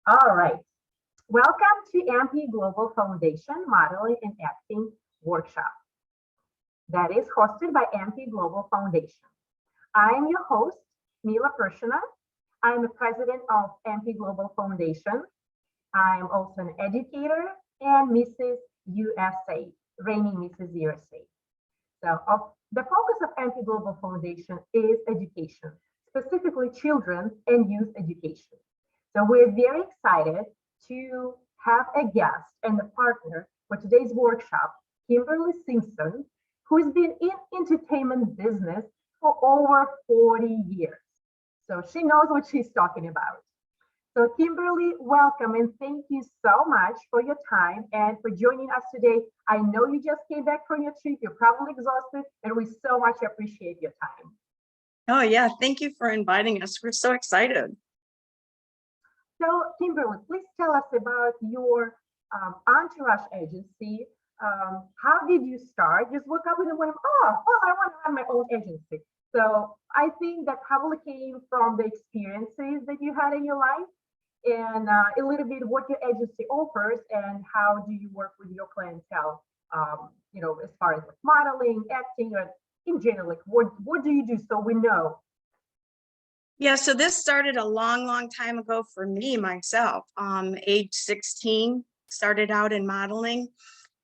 All right. Welcome to MP Global Foundation Modeling and Acting Workshop that is hosted by MP Global Foundation. I am your host, Mila Pershina. I am the president of MP Global Foundation. I am also an educator and Mrs. USA, reigning Mrs. USA. The focus of MP Global Foundation is education, specifically children and youth education. So we're very excited to have a guest and a partner for today's workshop, Kimberly Simpson, who's been in entertainment business for over 40 years. So she knows what she's talking about. So Kimberly, welcome and thank you so much for your time and for joining us today. I know you just came back from your trip, you're probably exhausted, and we so much appreciate your time. Oh yeah, thank you for inviting us. We're so excited. So Kimberly, please tell us about your Entourage Agency. How did you start? Just woke up and went, oh, well, I want to have my own agency. So I think that probably came from the experiences that you had in your life and a little bit what your agency offers and how do you work with your clientele, as far as modeling, acting, or in general, like what do you do so we know? Yeah, so this started a long time ago for me, myself. Age 16, started out in modeling,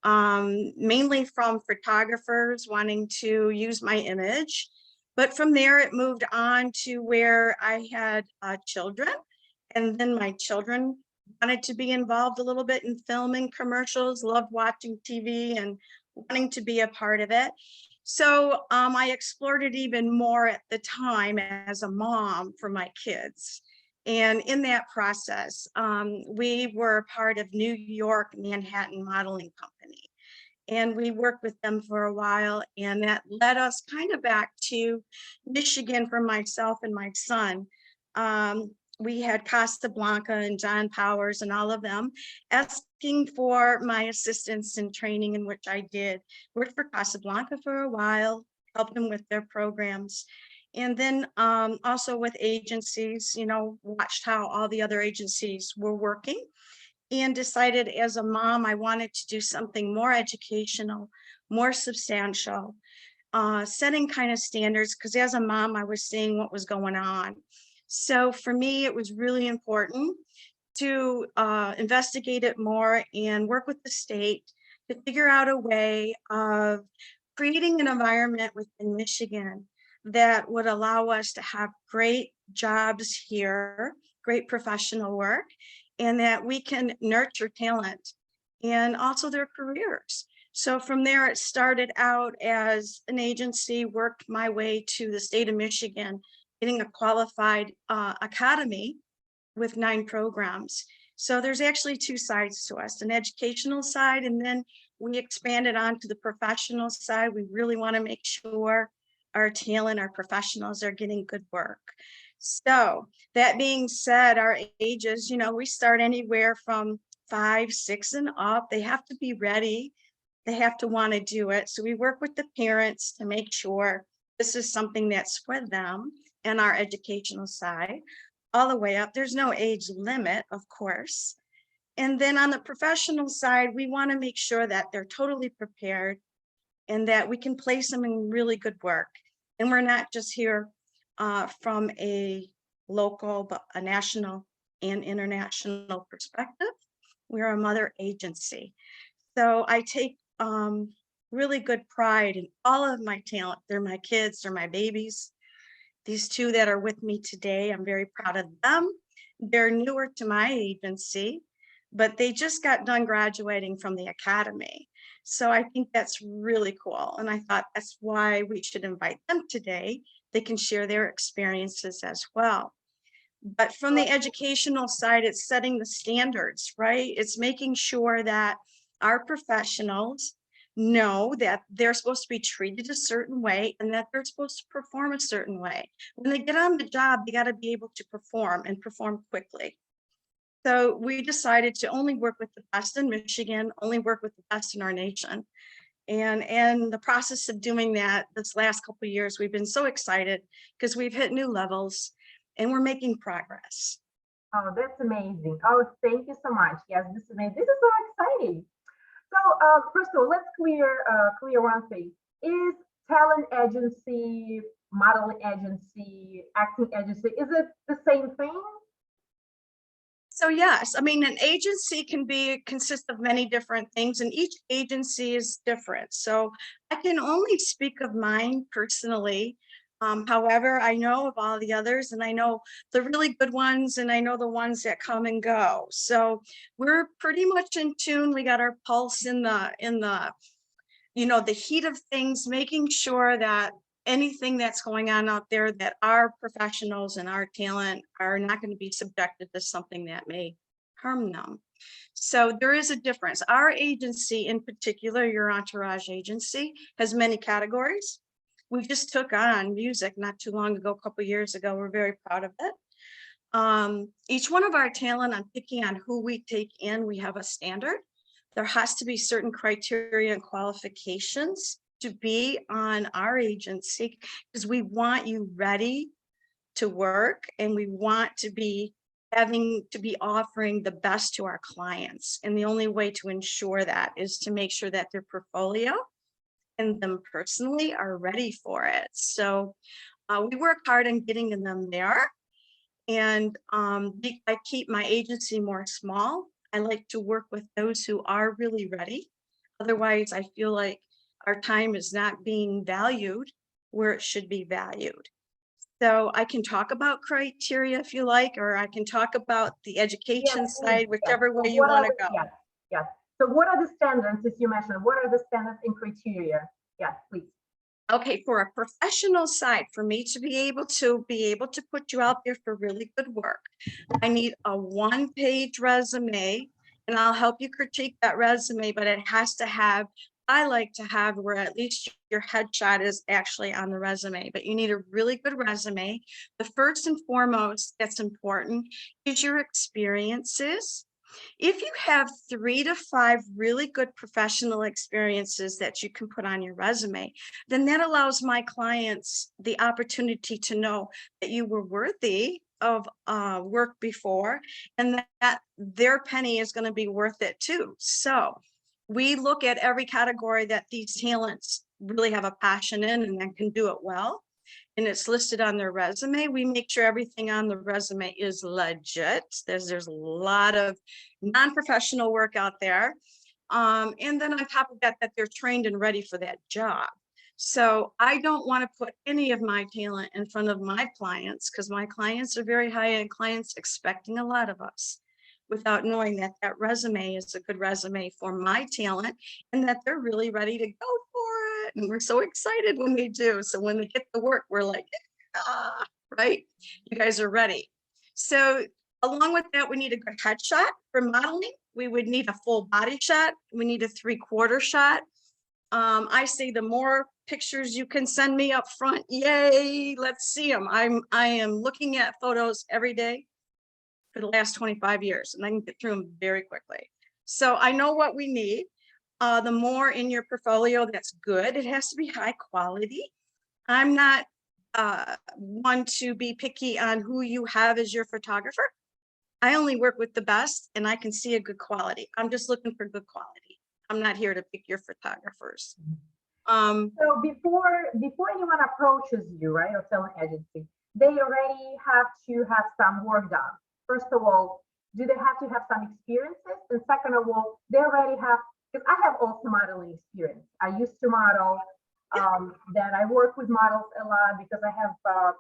mainly from photographers wanting to use my image. But from there, it moved on to where I had children. And then my children wanted to be involved a little bit in filming commercials, loved watching TV and wanting to be a part of it. So I explored it even more at the time as a mom for my kids. And in that process, we were part of New York Manhattan Modeling Company. And we worked with them for a while, and that led us kind of back to Michigan for myself and my son. We had Casablanca and John Powers and all of them asking for my assistance and training, in which I did. Worked for Casablanca for a while, helped them with their programs. And then also with agencies, watched how all the other agencies were working and decided as a mom, I wanted to do something more educational, more substantial, setting kind of standards, because as a mom, I was seeing what was going on. So for me, it was really important to investigate it more and work with the state to figure out a way of creating an environment within Michigan that would allow us to have great jobs here, great professional work, and that we can nurture talent and also their careers. So from there, it started out as an agency, worked my way to the state of Michigan, getting a qualified academy with 9 programs. So there's actually 2 sides to us, an educational side, and then we expanded onto the professional side. We really want to make sure our talent, our professionals are getting good work. So that being said, our ages, we start anywhere from 5, 6 and up. They have to be ready. They have to want to do it. So we work with the parents to make sure this is something that's for them and our educational side all the way up. There's no age limit, of course. And then on the professional side, we want to make sure that they're totally prepared and that we can place them in really good work. And we're not just here from a local, but a national and international perspective. We're a mother agency. So I take really good pride in all of my talent. They're my kids, they're my babies. These 2 that are with me today, I'm very proud of them. They're newer to my agency, but they just got done graduating from the academy. So I think that's really cool. And I thought that's why we should invite them today. They can share their experiences as well. But from the educational side, it's setting the standards, right? It's making sure that our professionals know that they're supposed to be treated a certain way and that they're supposed to perform a certain way. When they get on the job, they got to be able to perform and perform quickly. So we decided to only work with the best in Michigan, only work with the best in our nation. And the process of doing that this last couple of years, we've been so excited because we've hit new levels and we're making progress. Oh, that's amazing. Oh, thank you so much. Yes, this is amazing. This is so exciting. So, first of all, let's clear one thing. Is talent agency, modeling agency, acting agency, is it the same thing? So yes, I mean, an agency can consist of many different things, and each agency is different. So I can only speak of mine personally. However, I know of all the others, and I know the really good ones, and I know the ones that come and go. So we're pretty much in tune. We got our pulse in the the heat of things, making sure that anything that's going on out there, that our professionals and our talent are not going to be subjected to something that may harm them. So there is a difference. Our agency in particular, Your Entourage Agency, has many categories. We just took on music not too long ago, a couple of years ago. We're very proud of it. Each one of our talent, I'm picking on who we take in, we have a standard. There has to be certain criteria and qualifications to be on our agency because we want you ready to work, and we want to be offering the best to our clients. And the only way to ensure that is to make sure that their portfolio and them personally are ready for it. So we work hard on getting them there. And I keep my agency more small. I like to work with those who are really ready. Otherwise, I feel like our time is not being valued where it should be valued. So I can talk about criteria if you like, or I can talk about the Yes, education please. side, Yes. whichever So way you what are want to the, go. yes, yes. So what are the standards, as you mentioned? What are the standards and criteria? Yes, please. Okay, for a professional side, for me to be able to put you out there for really good work, I need a one-page resume, and I'll help you critique that resume, but it has to have, I like to have where at least your headshot is actually on the resume, but you need a really good resume. The first and foremost that's important is your experiences. If you have 3 to 5 really good professional experiences that you can put on your resume, then that allows my clients the opportunity to know that you were worthy of work before, and that their penny is going to be worth it too. So we look at every category that these talents really have a passion in and that can do it well, and it's listed on their resume. We make sure everything on the resume is legit. There's a lot of non-professional work out there. And then on top of that, that they're trained and ready for that job. So I don't want to put any of my talent in front of my clients, because my clients are very high-end clients expecting a lot of us, without knowing that that resume is a good resume for my talent and that they're really ready to go for it. And we're so excited when they do. So when they get the work, we're like, ah, right? You guys are ready. So along with that, we need a good headshot for modeling. We would need a full body shot. We need a 3/4 shot. I say the more pictures you can send me up front, yay, let's see them. I am looking at photos every day for the last 25 years, and I can get through them very quickly. So I know what we need. The more in your portfolio, that's good. It has to be high quality. I'm not one to be picky on who you have as your photographer. I only work with the best, and I can see a good quality. I'm just looking for good quality. I'm not here to pick your photographers. So before anyone approaches you, right, or talent agency, they already have to have some work done. First of all, do they have to have some experiences? And second of all, they already have, because I have also modeling experience. I used to model. Then I work with models a lot because I have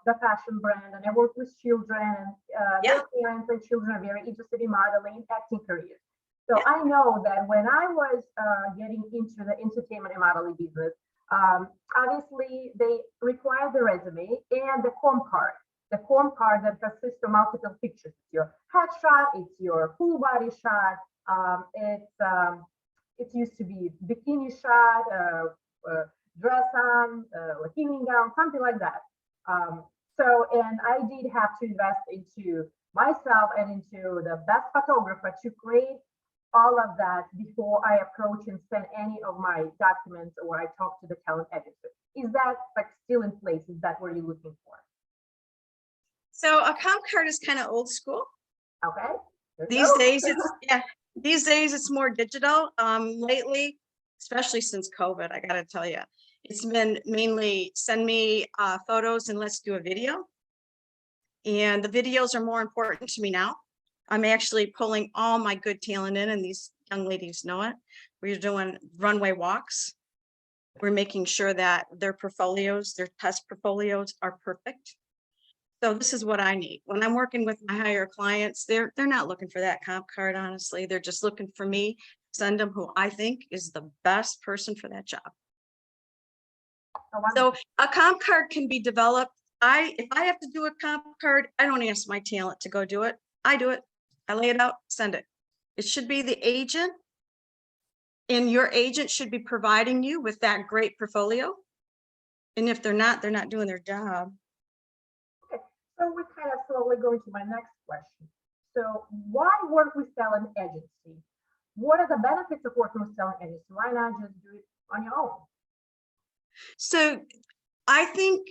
the fashion brand, and I work with children, and Yeah, their parents and children are very interested in modeling and acting careers. So yeah. I know that when I was getting into the entertainment and modeling business, obviously they require the resume and the form card. The form card that consists of multiple pictures. It's your headshot, it's your full body shot, it used to be bikini shot, dress on, like evening gown, something like that. And I did have to invest into myself and into the best photographer to create all of that before I approach and send any of my documents or I talk to the talent agency. Is that like still in place? Is that what you're looking for? So a comp card is kind of old school. Okay. There you These go. days it's, yeah, these days it's more digital. Lately, especially since COVID, I gotta tell you, it's been mainly send me photos and let's do a video. And the videos are more important to me now. I'm actually pulling all my good talent in, and these young ladies know it. We're doing runway walks. We're making sure that their portfolios, their test portfolios are perfect. So this is what I need. When I'm working with my higher clients, they're not looking for that comp card, honestly. They're just looking for me to send them who I think is the best person for that job. Oh, So wonderful. a comp card can be developed. If I have to do a comp card, I don't ask my talent to go do it. I do it. I lay it out, send it. It should be the agent, and your agent should be providing you with that great portfolio. And if they're not doing their job. Okay. So we're kind of slowly going to my next question. So why work with talent agency? What are the benefits of working with talent agency? Why not just do it on your own? So I think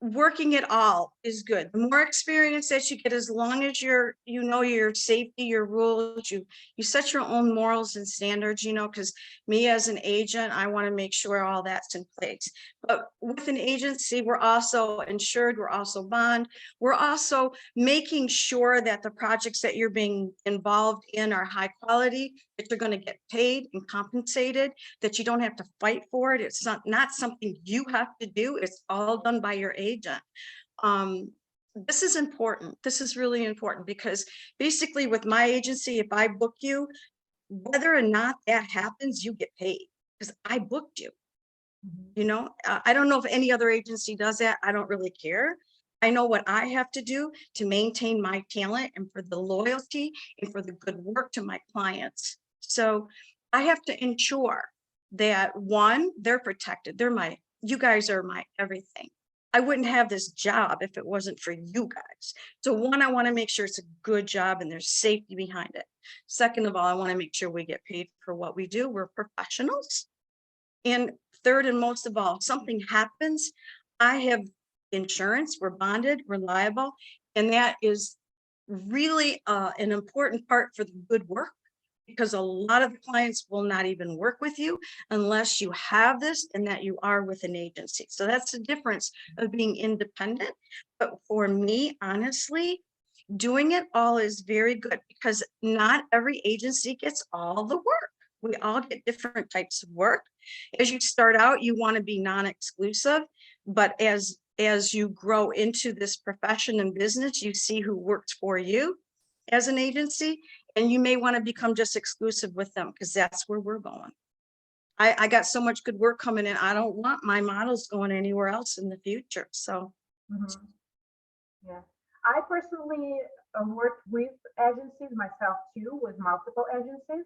working it all is good. The more experience that you get, as long as you know your safety, your rules, you set your own morals and standards, because me as an agent, I want to make sure all that's in place. But with an agency, we're also insured, we're also bond, we're also making sure that the projects that you're being involved in are high quality, that you're going to get paid and compensated, that you don't have to fight for it. It's not something you have to do. It's all done by your agent. This is important. This is really important because basically with my agency, if I book you, whether or not that happens, you get paid because I booked you. Mhm. I don't know if any other agency does that. I don't really care. I know what I have to do to maintain my talent and for the loyalty and for the good work to my clients. So I have to ensure that one, they're protected. You guys are my everything. I wouldn't have this job if it wasn't for you guys. So one, I want to make sure it's a good job and there's safety behind it. Second of all, I want to make sure we get paid for what we do. We're professionals. And third and most of all, if something happens, I have insurance, we're bonded, reliable, and that is really an important part for the good work because a lot of the clients will not even work with you unless you have this and that you are with an agency. So that's the difference of being independent. But for me, honestly, doing it all is very good because not every agency gets all the work. We all get different types of work. As you start out, you want to be non-exclusive, but as you grow into this profession and business, you see who works for you as an agency, and you may want to become just exclusive with them because that's where we're going. I got so much good work coming in. I don't want my models going anywhere else in the future. So Mhm. Yeah. I personally worked with agencies myself too, with multiple agencies.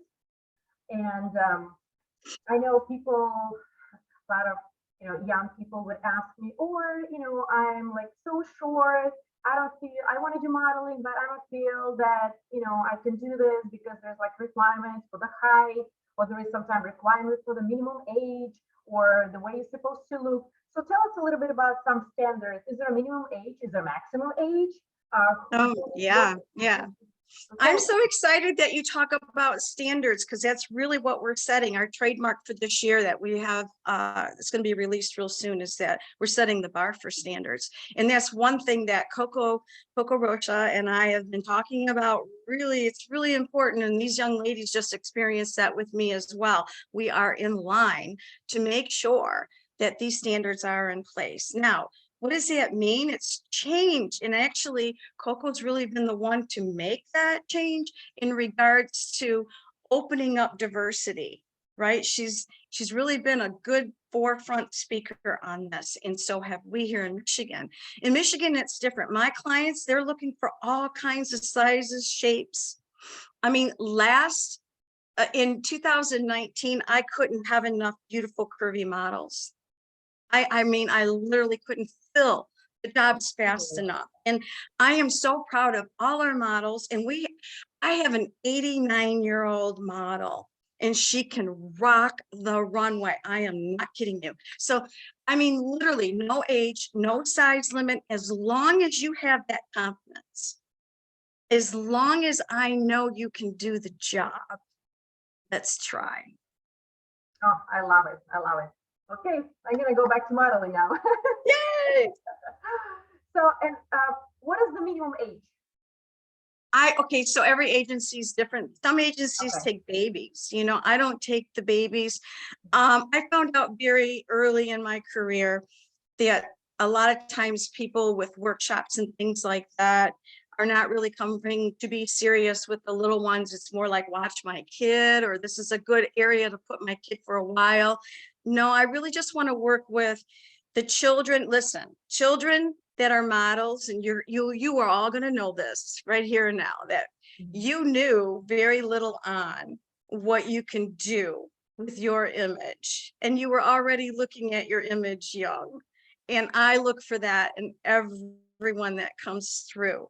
And I know people, a lot of young people would ask me, or I'm like so short. I don't feel I want to do modeling, but I don't feel that I can do this because there's like requirements for the height, or there is sometimes requirements for the minimum age, or the way you're supposed to look. So tell us a little bit about some standards. Is there a minimum age? Is there a maximum age? oh What? yeah, yeah. I'm Okay. so excited that you talk about standards because that's really what we're setting. Our trademark for this year that we have, it's going to be released real soon, is that we're setting the bar for standards. And that's one thing that Coco Rocha and I have been talking about. Really, it's really important. And these young ladies just experienced that with me as well. We are in line to make sure that these standards are in place. Now, what does that mean? It's change. And actually, Coco's really been the one to make that change in regards to opening up diversity, right? She's really been a good forefront speaker on this. And so have we here in Michigan. In Michigan, it's different. My clients, they're looking for all kinds of sizes, shapes. I mean, in 2019, I couldn't have enough beautiful curvy models. I mean, I literally couldn't fill the jobs fast enough. And I am so proud of all our models. And I have an 89-year-old model and she can rock the runway. I am not kidding you. So, I mean, literally no age, no size limit, as long as you have that confidence. as long as I know you can do the job, let's try. Oh, I love it. I love it. Okay, I'm gonna go back to modeling now. Yay! So, and what is the minimum age? Okay, so every agency is different. Some agencies Okay. take babies, I don't take the babies. I found out very early in my career that a lot of times people with workshops and things like that are not really coming to be serious with the little ones. It's more like watch my kid, or this is a good area to put my kid for a while. No, I really just want to work with the children. Listen, children that are models, and you are all going to know this right here and now, that you knew very little on what you can do with your image, and you were already looking at your image young. And I look for that in everyone that comes through.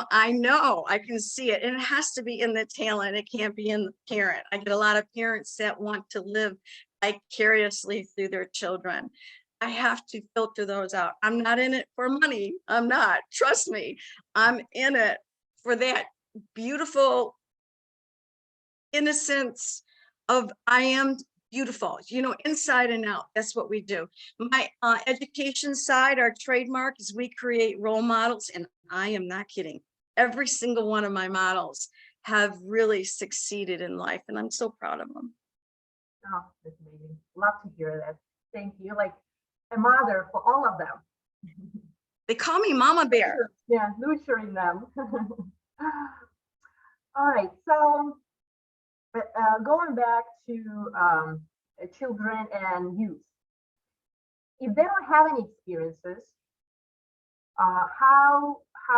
I know I can see it, and it has to be in the talent. It can't be in the parent. I get a lot of parents that want to live vicariously through their children. I have to filter those out. I'm not in it for money. I'm not. Trust me. I'm in it for that beautiful innocence of I am beautiful, inside and out. That's what we do. My education side, our trademark is we create role models, and I am not kidding. Every single one of my models have really succeeded in life, and I'm so proud of them. Oh, that's amazing. Love to hear that. Thank you. Like a mother for all of them. They call me Mama Bear. Yeah, nurturing them. All right. So going back to children and youth, if they don't have any experiences, how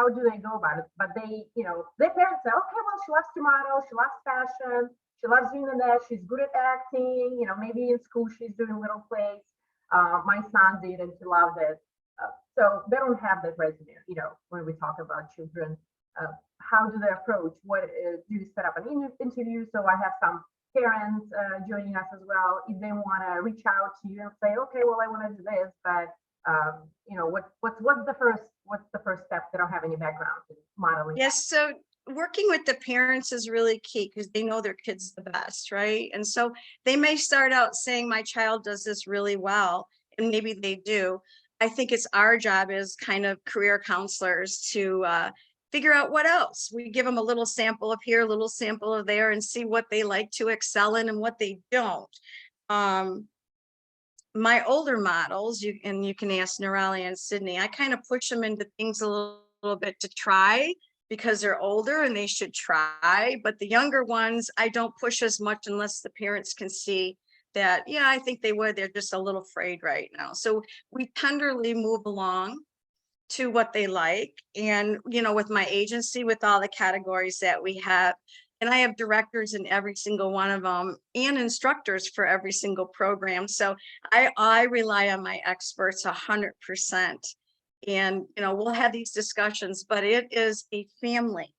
do they go about it? But their parents say, okay, well, she loves to model, she loves fashion, she loves doing that, she's good at acting. Maybe in school she's doing little plays. My son did, and he loved it. So they don't have that resume. When we talk about children, how do they approach? What do you set up an interview? So I have some parents joining us as well. If they want to reach out to you and say, okay, well, I want to do this, but what's the first step? They don't have any background in modeling. Yes, so working with the parents is really key, because they know their kids the best, right? And so they may start out saying, my child does this really well, and maybe they do. I think it's our job as kind of career counselors to figure out what else. We give them a little sample of here, a little sample of there, and see what they like to excel in and what they don't. My older models, you can ask Nirali and Sydney, I kind of push them into things a little bit to try, because they're older and they should try. But the younger ones, I don't push as much unless the parents can see that, yeah, I think they would. They're just a little afraid right now. So we tenderly move along to what they like. And, with my agency, with all the categories that we have, and I have directors in every single one of them and instructors for every single program. So I rely on my experts 100%. And, we'll have these discussions, but it is a family,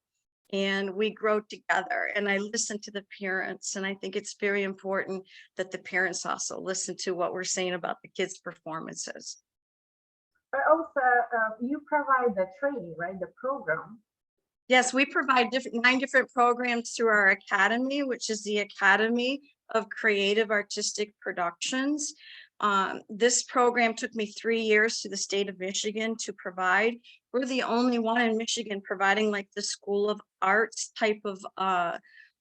and we grow together. And I listen to the parents. And I think it's very important that the parents also listen to what we're saying about the kids' performances. But also, you provide the training, right? The program. Yes, we provide 9 different programs through our academy, which is the Academy of Creative Artistic Productions. This program took me 3 years to the state of Michigan to provide. We're the only one in Michigan providing like the School of Arts type of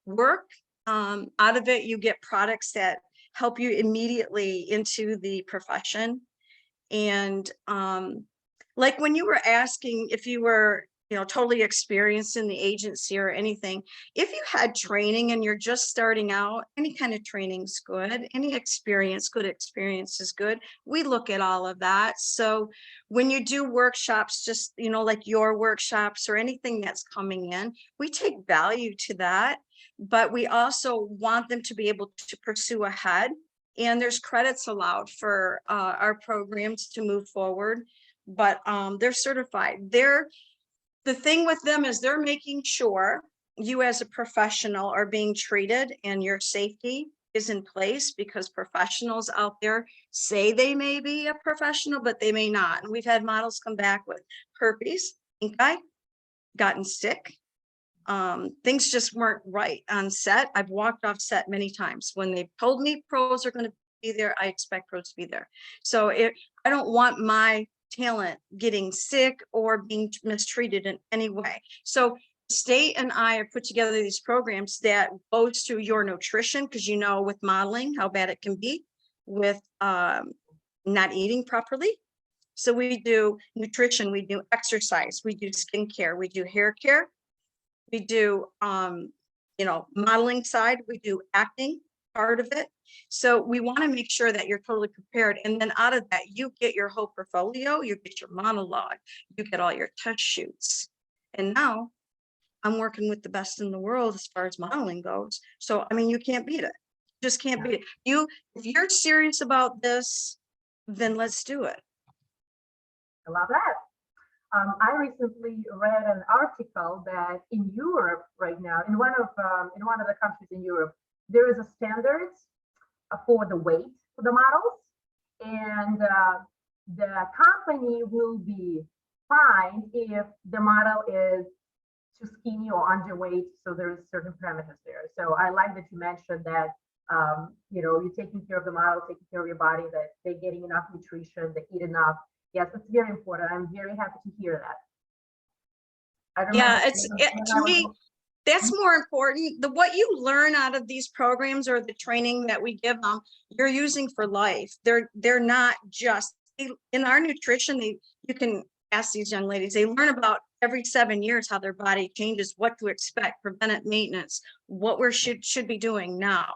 work. Out of it, you get products that help you immediately into the profession. And like when you were asking if you were totally experienced in the agency or anything, if you had training and you're just starting out, any kind of training's good. Any experience, good experience is good. We look at all of that. So when you do workshops, just like your workshops or anything that's coming in, we take value to that, but we also want them to be able to pursue ahead. And there's credits allowed for our programs to move forward, but they're certified. The thing with them is they're making sure you as a professional are being treated and your safety is in place, because professionals out there say they may be a professional, but they may not. And we've had models come back with herpes, pink eye, gotten sick, things just weren't right on set. I've walked off set many times. When they told me pros are going to be there, I expect pros to be there. So I don't want my talent getting sick or being mistreated in any way. So the state and I have put together these programs that goes through your nutrition, because you know with modeling how bad it can be with not eating properly. So we do nutrition, we do exercise, we do skincare, we do hair care, we do modeling side, we do acting part of it. So we want to make sure that you're totally prepared, and then out of that you get your whole portfolio, you get your monologue, you get all your test shoots. And now I'm working with the best in the world as far as modeling goes. So I mean, you can't beat it. Just can't beat it. If you're serious about this, then let's do it. I love that. I recently read an article that in Europe right now, in one of the countries in Europe, there is a standards for the weight for the models, and the company will be fined if the model is too skinny or underweight. So there's certain parameters there. So I like that you mentioned that you're taking care of the model, taking care of your body, that they're getting enough nutrition, they eat enough. Yes, it's very important. I'm very happy to hear that. I remember to me, that's more important. What you learn out of these programs or the training that we give them, you're using for life. They're not just in our nutrition. You can ask these young ladies, they learn about every 7 years how their body changes, what to expect, preventive maintenance, what we should be doing now.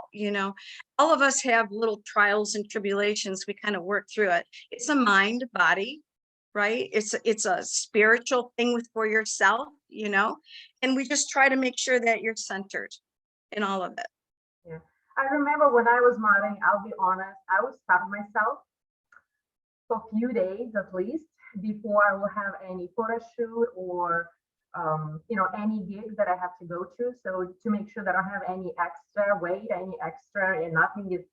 All of us have little trials and tribulations. We kind of work through it. It's a mind body, right? It's a spiritual thing for yourself, and we just try to make sure that you're centered in all of it. Yeah, I remember when I was modeling, I'll be honest, I would stop myself for a few days at least before I will have any photo shoot or any gigs that I have to go to. So to make sure that I don't have any extra weight, any extra, and nothing is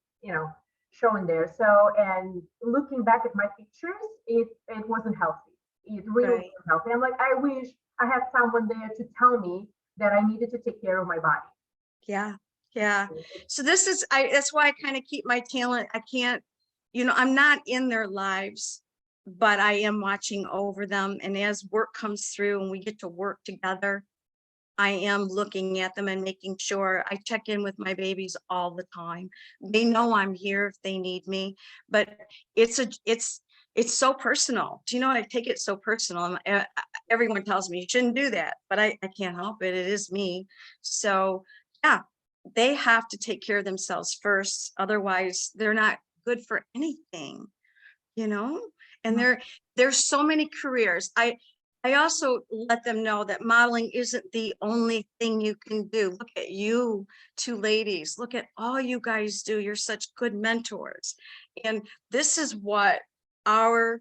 showing there. So, and looking back at my pictures, it wasn't healthy. It really wasn't healthy. I'm like, I wish I had someone there to tell me that I needed to take care of my body. Yeah. So that's why I kind of keep my talent. I can't, I'm not in their lives, but I am watching over them. And as work comes through and we get to work together, I am looking at them and making sure I check in with my babies all the time. They know I'm here if they need me, but it's so personal. Do you know, I take it so personal. Everyone tells me you shouldn't do that, but I can't help it. It is me. So yeah, they have to take care of themselves first. Otherwise they're not good for anything, and there's so many careers. I also let them know that modeling isn't the only thing you can do. Look at you two ladies. Look at all you guys do. You're such good mentors. And this is what our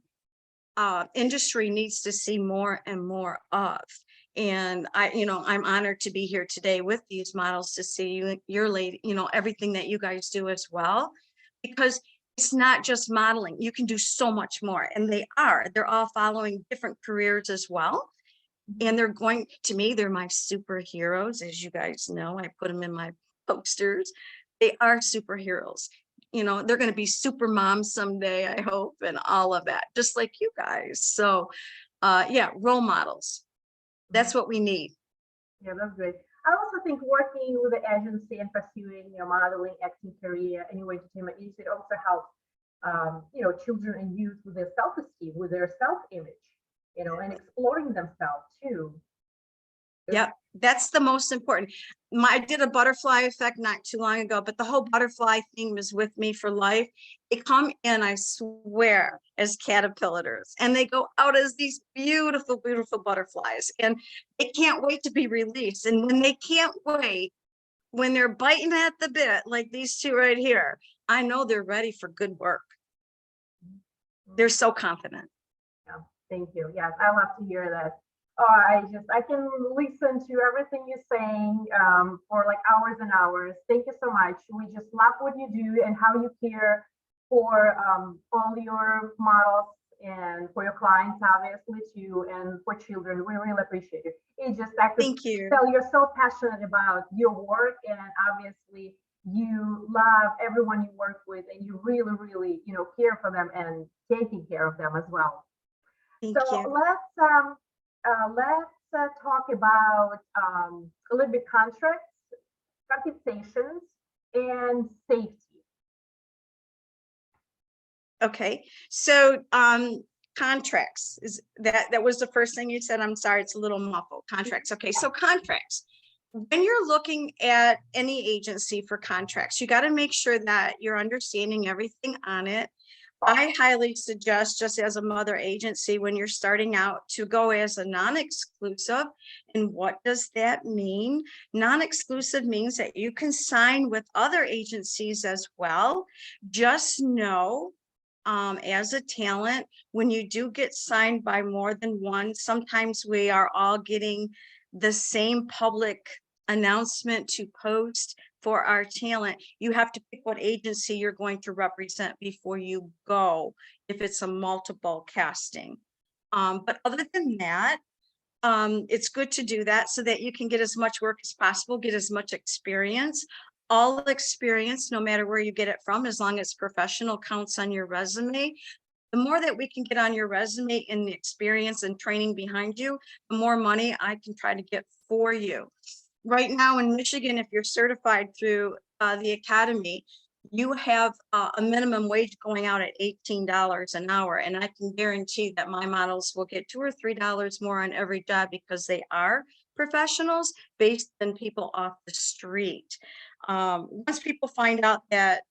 industry needs to see more and more of. And I'm honored to be here today with these models to see your lady, everything that you guys do as well, because it's not just modeling. You can do so much more. And they're all following different careers as well. And they're my superheroes. As you guys know, I put them in my posters. They are superheroes. They're going to be super moms someday, I hope, and all of that, just like you guys. So role models. That's what we need. Yeah, that's great. I also think working with the agency and pursuing your modeling, acting career, and your entertainment agency also helps, children and youth with their self-esteem, with their self-image, and exploring themselves too. Yeah, that's the most important. I did a butterfly effect not too long ago, but the whole butterfly theme is with me for life. They come in, I swear, as caterpillars, and they go out as these beautiful, beautiful butterflies, and they can't wait to be released. And when they can't wait, when they're biting at the bit, like these two right here, I know they're ready for good work. They're so confident. Yeah, thank you. Yes, I love to hear that. I can listen to everything you're saying for like hours and hours. Thank you so much. We just love what you do and how you care for all your models and for your clients, obviously, too, and for children. We really appreciate it. It's just, I could Thank you. tell you're so passionate about your work, and obviously you love everyone you work with, and you really, really, care for them and taking care of them as well. So Thank you. let's talk about a little bit contracts, compensations, and safety. Okay, so contracts is that was the first thing you said. I'm sorry, it's a little muffled. Contracts. Okay, so contracts. When you're looking at any agency for contracts, you got to make sure that you're understanding everything on it. I highly suggest, just as a mother agency, when you're starting out, to go as a non-exclusive. And what does that mean? Non-exclusive means that you can sign with other agencies as well. Just know, as a talent, when you do get signed by more than one, sometimes we are all getting the same public announcement to post for our talent. You have to pick what agency you're going to represent before you go, if it's a multiple casting. But other than that, it's good to do that so that you can get as much work as possible, get as much experience. All experience, no matter where you get it from, as long as professional, counts on your resume. The more that we can get on your resume and the experience and training behind you, the more money I can try to get for you. Right now in Michigan, if you're certified through the academy, you have a minimum wage going out at $18 an hour. And I can guarantee that my models will get $2 or $3 more on every job because they are professionals based on people off the street. Once people find out that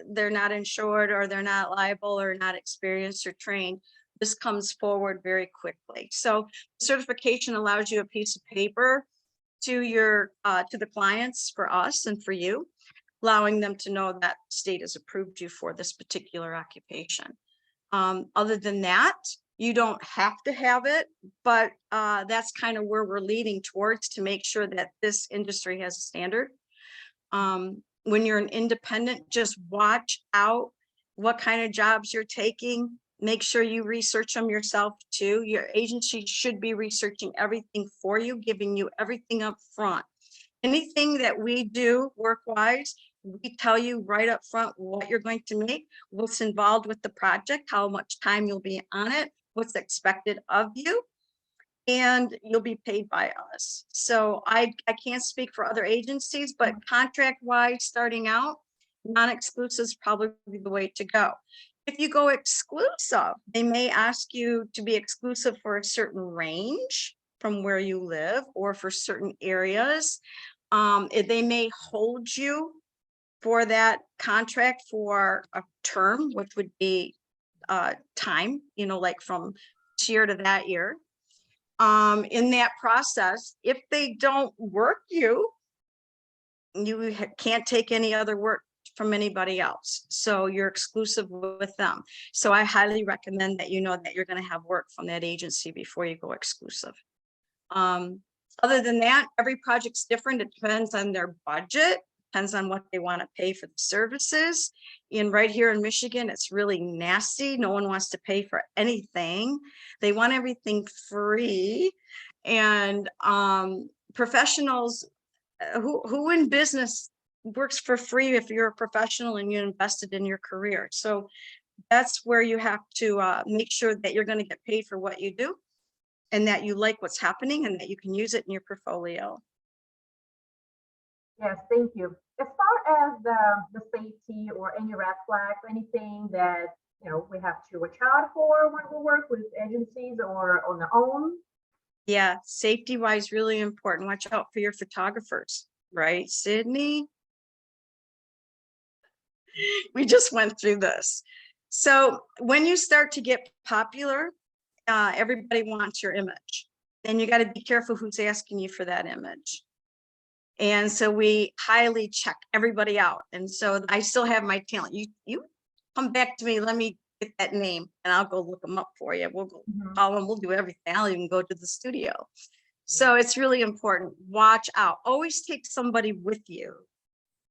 they're not insured or they're not liable or not experienced or trained, this comes forward very quickly. So certification allows you a piece of paper to the clients, for us and for you, allowing them to know that state has approved you for this particular occupation. Other than that, you don't have to have it, but that's kind of where we're leading towards, to make sure that this industry has a standard. When you're an independent, just watch out what kind of jobs you're taking. Make sure you research them yourself too. Your agency should be researching everything for you, giving you everything up front. Anything that we do work-wise, we tell you right up front what you're going to make, what's involved with the project, how much time you'll be on it, what's expected of you, and you'll be paid by us. So I can't speak for other agencies, but contract-wise, starting out, non-exclusive is probably the way to go. If you go exclusive, they may ask you to be exclusive for a certain range from where you live or for certain areas. They may hold you for that contract for a term, which would be time, like from this year to that year. In that process, if they don't work you, you can't take any other work from anybody else. So you're exclusive with them. So I highly recommend that you know that you're going to have work from that agency before you go exclusive. Other than that, every project's different. It depends on their budget, depends on what they want to pay for the services. And right here in Michigan, it's really nasty. No one wants to pay for anything. They want everything free. And professionals who in business works for free if you're a professional and you invested in your career. So that's where you have to make sure that you're going to get paid for what you do and that you like what's happening and that you can use it in your portfolio. Yes, thank you. As far as the safety or any red flags, anything that we have to watch out for when we work with agencies or on our own. Yeah, safety wise, really important. Watch out for your photographers, right, Sydney? We just went through this. So when you start to get popular, everybody wants your image. And you got to be careful who's asking you for that image. And so we highly check everybody out. And so I still have my talent. You come back to me, let me get that name and I'll go look them up for you. We'll go call them, we'll do everything. I'll even go to the studio. So it's really important. Watch out. Always take somebody with you.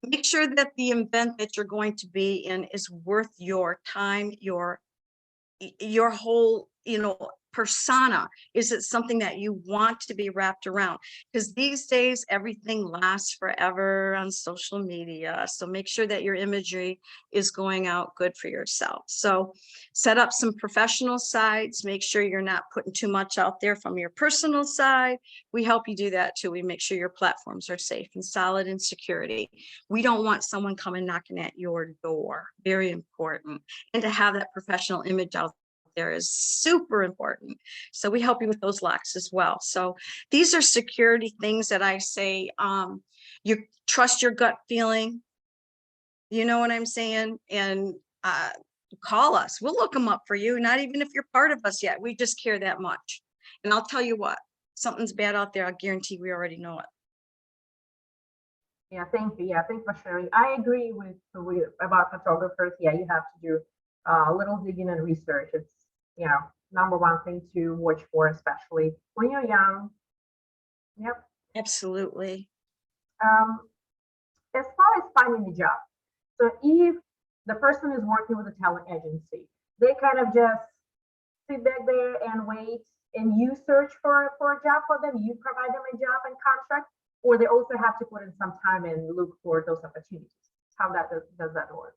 Make sure that the event that you're going to be in is worth your time, your your whole, persona? Is it something that you want to be wrapped around? Because these days, everything lasts forever on social media. So make sure that your imagery is going out good for yourself. So set up some professional sides. Make sure you're not putting too much out there from your personal side. We help you do that too. We make sure your platforms are safe and solid in security. We don't want someone coming knocking at your door. Very important. And to have that professional image out there is super important. So we help you with those locks as well. So these are security things that I say, you trust your gut feeling. You know what I'm saying? And call us. We'll look them up for you. Not even if you're part of us yet. We just care that much. And I'll tell you what, something's bad out there. I guarantee we already know it. Yeah, thank you. Yeah, thanks for sharing. I agree with about photographers. Yeah, you have to do a little digging and research. It's, number one thing to watch for, especially when you're young. Yep. Absolutely. As far as finding a job, so if the person is working with a talent agency, they kind of just sit back there and wait, and you search for a job for them, you provide them a job and contract, or they also have to put in some time and look for those opportunities. How does that work?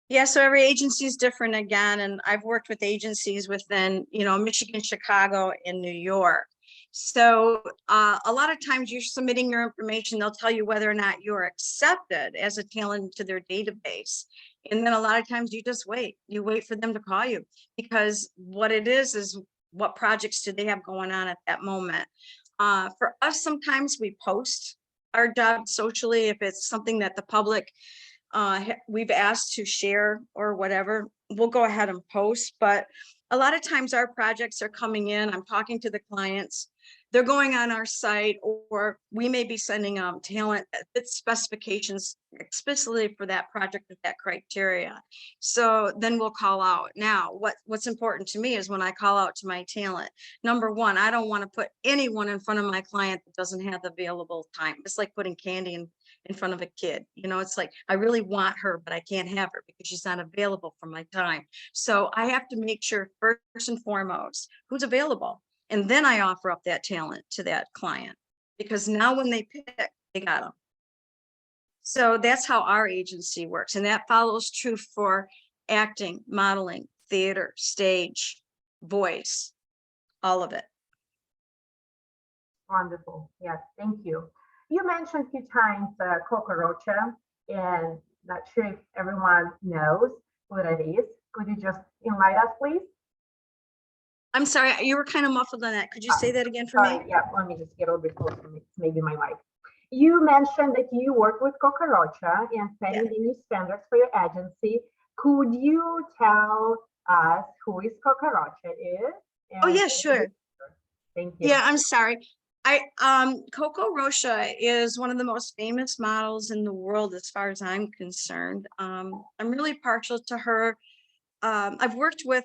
Yeah, so every agency is different again, and I've worked with agencies within, Michigan, Chicago, and New York. So a lot of times you're submitting your information, they'll tell you whether or not you're accepted as a talent to their database. And then a lot of times you just wait. You wait for them to call you, because what it is what projects do they have going on at that moment. For us, sometimes we post our jobs socially if it's something that the public we've asked to share or whatever, we'll go ahead and post. But a lot of times our projects are coming in, I'm talking to the clients, they're going on our site, or we may be sending talent that fits specifications explicitly for that project with that criteria. So then we'll call out. Now, what's important to me is when I call out to my talent, number one, I don't want to put anyone in front of my client that doesn't have available time. It's like putting candy in front of a kid. It's like, I really want her, but I can't have her because she's not available for my time. So I have to make sure first and foremost who's available. And then I offer up that talent to that client, because now when they pick, they got them. So that's how our agency works. And that follows true for acting, modeling, theater, stage, voice, all of it. Wonderful. Yes, thank you. You mentioned a few times Coco Rocha, and not sure if everyone knows who that is. Could you just enlighten us, please? I'm sorry, you were kind of muffled on that. Could you say that again for me? Yeah, let me just get a little bit closer. Maybe my mic. You mentioned that you work with Coco Rocha and setting the new standards for your agency. Could you tell us who is Coco Rocha is? Oh yeah, sure. Thank you. Yeah, I'm sorry. Coco Rocha is one of the most famous models in the world as far as I'm concerned. I'm really partial to her. I've worked with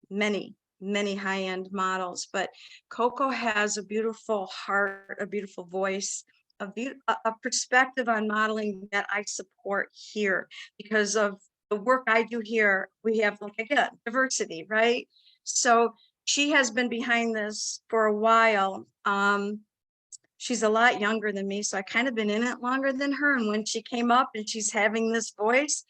many high-end models, but Coco has a beautiful heart, a beautiful voice, a perspective on modeling that I support here because of the work I do here. We have, like, again, diversity, right? So she has been behind this for a while. She's a lot younger than me, so I kind of been in it longer than her. And when she came up and she's having this voice,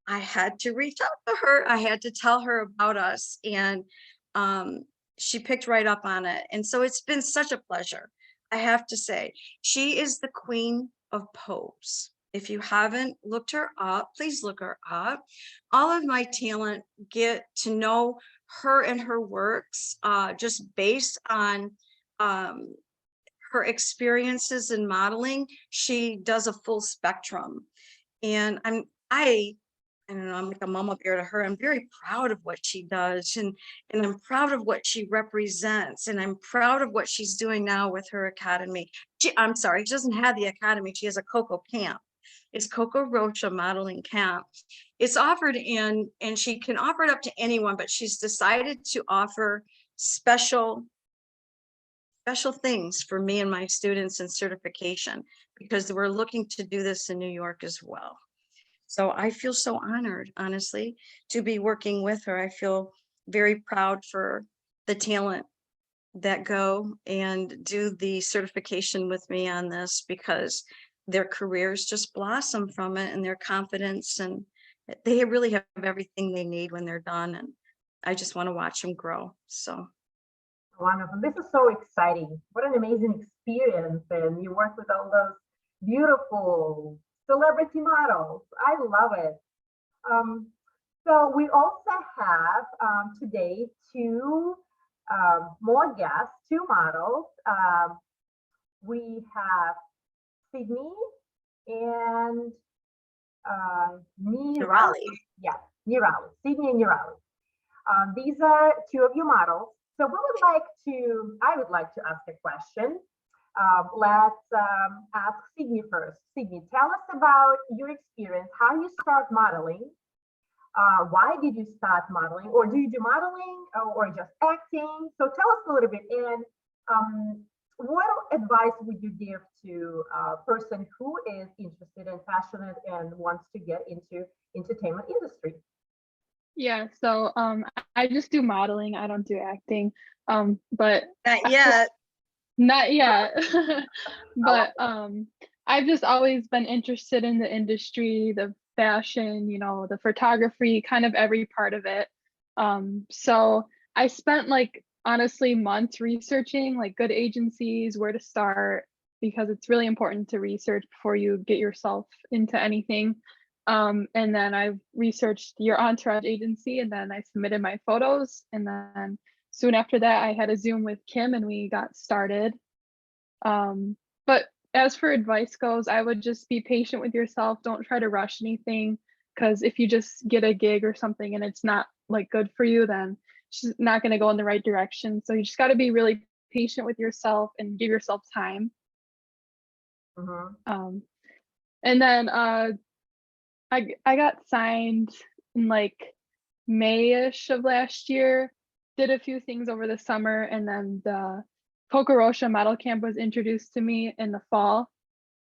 I had to reach out to her. I had to tell her about us, and she picked right up on it. And so it's been such a pleasure. I have to say, she is the queen of pose. If you haven't looked her up, please look her up. All of my talent get to know her and her works just based on her experiences in modeling. She does a full spectrum. And I don't know, I'm like a mama bear to her. I'm very proud of what she does, and I'm proud of what she represents, and I'm proud of what she's doing now with her academy. I'm sorry, she doesn't have the academy. She has a Coco camp. It's Coco Rocha Modeling Camp. It's offered and she can offer it up to anyone, but she's decided to offer special things for me and my students in certification, because we're looking to do this in New York as well. So I feel so honored, honestly, to be working with her. I feel very proud for the talent that go and do the certification with me on this, because their careers just blossom from it, and their confidence, and they really have everything they need when they're done. And I just want to watch them grow. So Wonderful. This is so exciting. What an amazing experience. And you work with all those beautiful celebrity models. I love it. Um, so we also have today two more guests, two models. We have Sydney and Nirali. Raleigh. Yeah, Nirali. Sydney and Nirali. These are two of your models. So I would like to ask a question. Let's ask Sydney first. Sydney, tell us about your experience, how you start modeling. Why did you start modeling, or do you do modeling or just acting? So tell us a little bit. And what advice would you give to a person who is interested and passionate and wants to get into entertainment industry? Yeah, so I just do modeling. I don't do acting. But Not yet. not yet. But I've just always been interested in the industry, the fashion, the photography, kind of every part of it. So I spent like honestly months researching like good agencies, where to start, because it's really important to research before you get yourself into anything. And then I researched Your Entourage Agency, and then I submitted my photos, and then soon after that I had a Zoom with Kim and we got started. But as for advice goes, I would just be patient with yourself. Don't try to rush anything, because if you just get a gig or something and it's not like good for you, then it's just not going to go in the right direction. So you just got to be really patient with yourself and give yourself time. Mhm. And then I got signed in like May-ish of last year, did a few things over the summer, and then the Kokorosha Model Camp was introduced to me in the fall.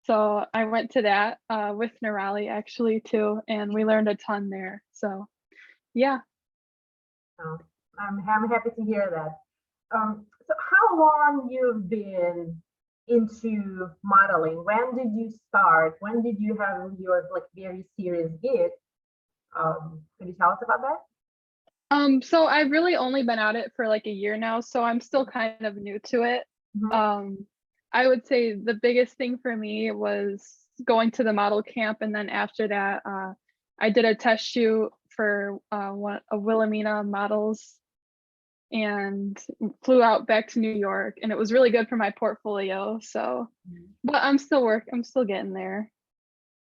So I went to that with Nirali actually too, and we learned a ton there. So yeah. Oh, I'm happy to hear that. So how long you've been into modeling? When did you start? When did you have your like very serious gig? Can you tell us about that? So I've really only been at it for like a year now, so I'm still kind of new to it. Mhm. I would say the biggest thing for me was going to the model camp, and then after that, I did a test shoot for one of Wilhelmina models, and flew out back to New York, and it was really good for my portfolio. So, but I'm still getting there.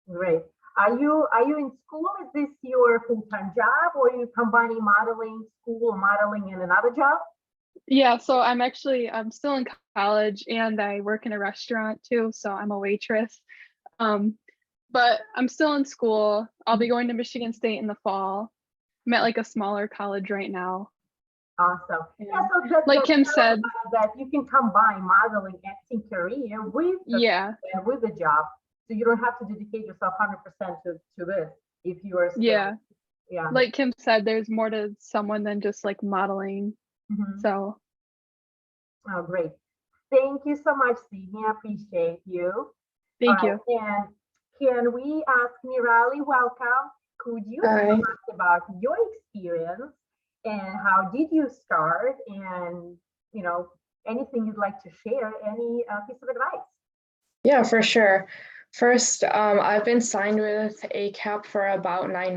Great. Are you in school? Is this your full-time job, or are you combining modeling, school, modeling, and another job? Yeah, so I'm still in college, and I work in a restaurant too, so I'm a waitress. Um, but I'm still in school. I'll be going to Michigan State in the fall. I'm at like a smaller college right now. Awesome. Yeah, And so that, like that Kim tells said, us that you can combine modeling, acting career with yeah, with the job. So you don't have to dedicate yourself 100% to this if you are still, yeah. yeah. Like Kim said, there's more to someone than just like modeling. Mhm. So Oh, great. Thank you so much, Sydney. I appreciate you. All thank right, you. and can we ask Nirali, welcome. Could you tell Hi. us about your experience and how did you start, and anything you'd like to share, any piece of advice? Yeah, for sure. First, I've been signed with ACAP for about 9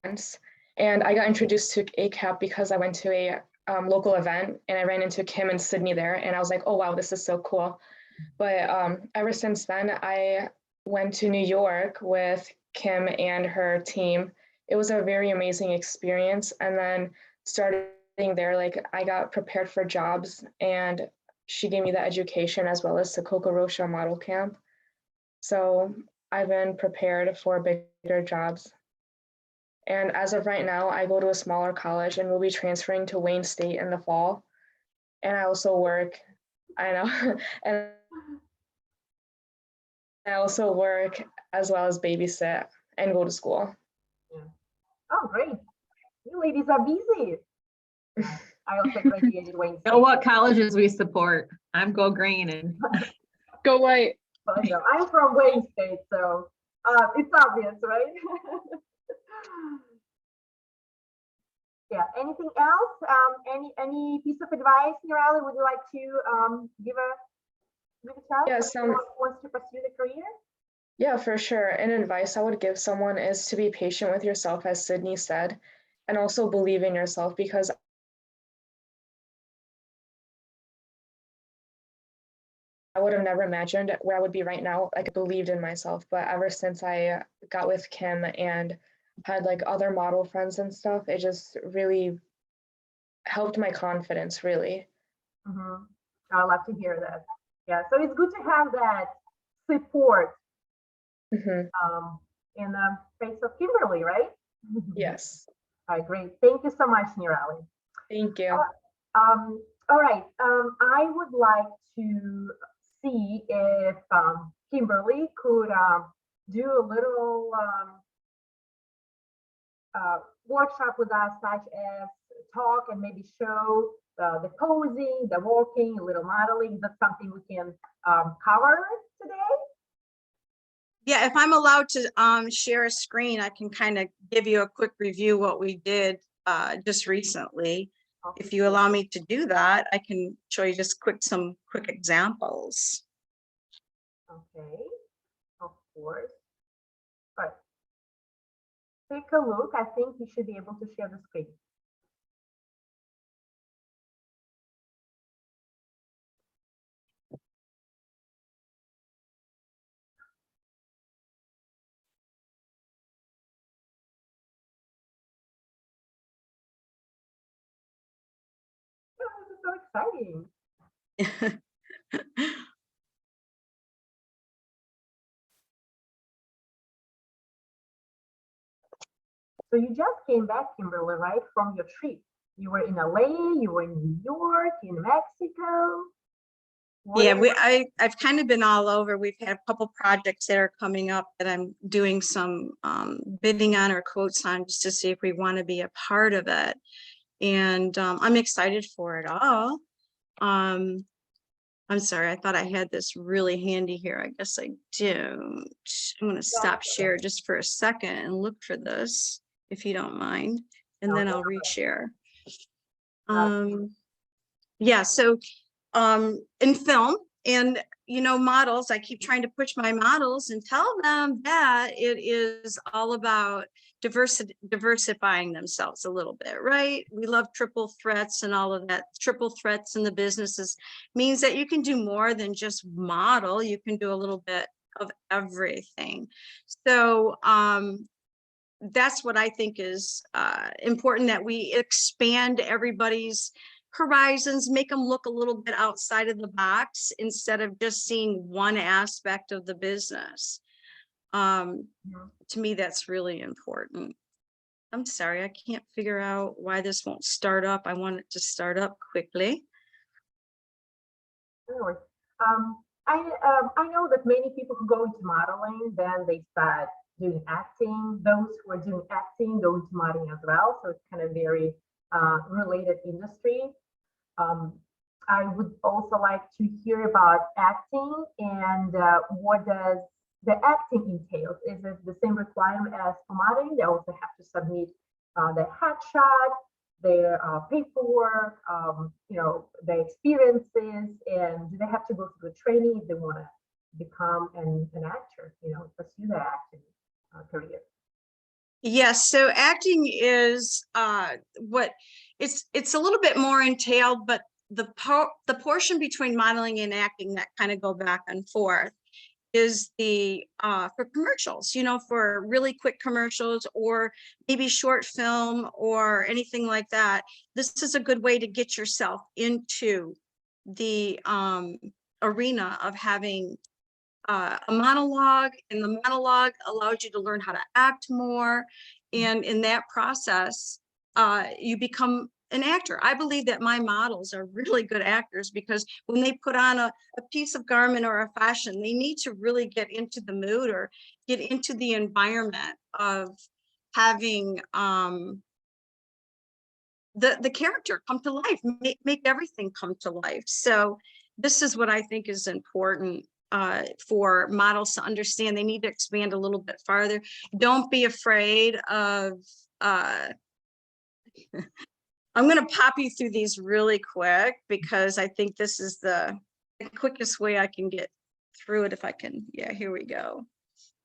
months, and I got introduced to ACAP because I went to a local event and I ran into Kim and Sydney there, and I was like, oh wow, this is so cool. But ever since then, I went to New York with Kim and her team. It was a very amazing experience, and then starting there, like I got prepared for jobs, and she gave me the education as well as the Kokorosha Model Camp. So I've been prepared for bigger jobs. And as of right now, I go to a smaller college and will be transferring to Wayne State in the fall. And I also work, I know, and I also work as well as babysit and go to school. Yeah. Oh, great. You ladies are busy. I also graduated Wayne State. Know what colleges we support. I'm Go Green and Go white. But no, I'm from Wayne State, so it's obvious, right? Yeah. Anything else? Any piece of advice, Nirali, would you like to give a shout? Yes, Someone who wants to pursue the career? Yeah, for sure. And advice I would give someone is to be patient with yourself, as Sydney said, and also believe in yourself, because I would have never imagined where I would be right now. Like, I believed in myself, but ever since I got with Kim and had like other model friends and stuff, it just really helped my confidence, really. Mm-hmm. I love to hear that. Yeah, so it's good to have that support Hmm. in the face of Kimberly, right? Yes. All right, great. Thank you so much, Nirali. Thank you. All right, I would like to see if Kimberly could do a little workshop with us, such as talk and maybe show the posing, the walking, a little modeling. That's something we can cover today. Yeah, if I'm allowed to share a screen, I can kind of give you a quick review what we did just recently. If you allow me to do that, I can show you just some quick examples. Okay, of course. All right. Take a look. I think you should be able to share the screen. Oh, this is so exciting. So you just came back, Kimberly, right, from your trip. You were in LA, you were in New York, in Mexico. Yeah, Where- I've kind of been all over. We've had a couple projects that are coming up that I'm doing some bidding on or quotes on, just to see if we want to be a part of it. And I'm excited for it all. I'm sorry, I thought I had this really handy here. I guess I don't. I'm going to stop share just for a second and look for this, if you don't mind, and then I'll reshare. Yeah, so in film and, you know, models, I keep trying to push my models and tell them that it is all about diversifying themselves a little bit, right? We love triple threats and all of that. Triple threats in the businesses means that you can do more than just model. You can do a little bit of everything. So that's what I think is important, that we expand everybody's horizons, make them look a little bit outside of the box instead of just seeing one aspect of the business. To me, that's really important. I'm sorry, I can't figure out why this won't start up. I want it to start up quickly. Anyway, I know that many people who go into modeling, then they start doing acting. Those who are doing acting go into modeling as well. So it's kind of very related industry. I would also like to hear about acting and what does the acting entails? Is it the same requirement as for modeling? They also have to submit their headshot, their paperwork, you know, their experiences, and do they have to go through the training if they want to become an actor, you know, pursue their acting career? Yes, so acting is what it's a little bit more entailed, but the portion between modeling and acting that kind of go back and forth is the for commercials, you know, for really quick commercials or maybe short film or anything like that. This is a good way to get yourself into the arena of having a monologue, and the monologue allows you to learn how to act more. And in that process, you become an actor. I believe that my models are really good actors because when they put on a piece of garment or a fashion, they need to really get into the mood or get into the environment of having the character come to life, make everything come to life. So this is what I think is important for models to understand. They need to expand a little bit farther. Don't be afraid of, I'm going to pop you through these really quick because I think this is the quickest way I can get through it if I can. Yeah, here we go.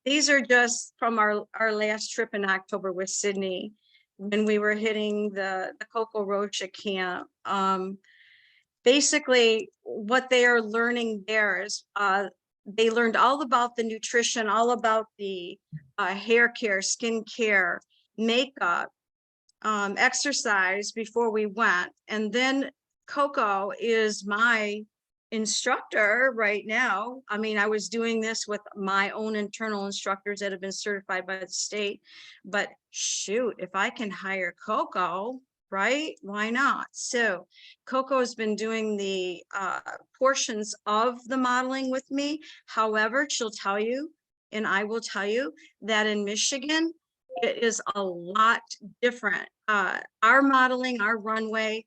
These are just from our last trip in October with Sydney when we were hitting the Coco Rocha camp. Basically, what they are learning there is they learned all about the nutrition, all about the hair care, skin care, makeup, exercise before we went. And then Coco is my instructor right now. I mean, I was doing this with my own internal instructors that have been certified by the state, but shoot, if I can hire Coco, right? Why not? So Coco has been doing the portions of the modeling with me. However, she'll tell you, and I will tell you that in Michigan, it is a lot different. Our modeling, our runway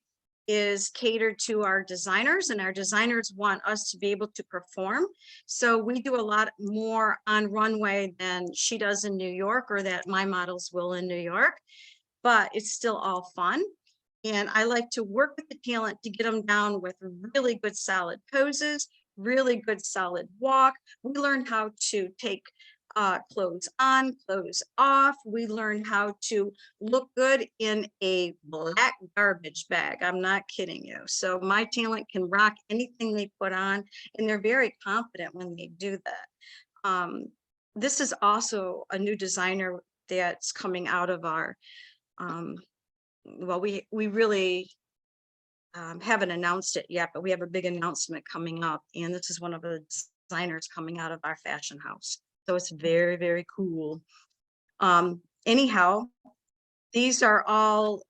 is catered to our designers, and our designers want us to be able to perform. So we do a lot more on runway than she does in New York, or that my models will in New York, but it's still all fun. And I like to work with the talent to get them down with really good solid poses, really good solid walk. We learn how to take clothes on, clothes off. We learn how to look good in a black garbage bag. I'm not kidding you. So my talent can rock anything they put on, and they're very confident when they do that. This is also a new designer that's coming out of our, well, we really haven't announced it yet, but we have a big announcement coming up, and this is one of the designers coming out of our fashion house. So it's very, very cool. Anyhow, these are all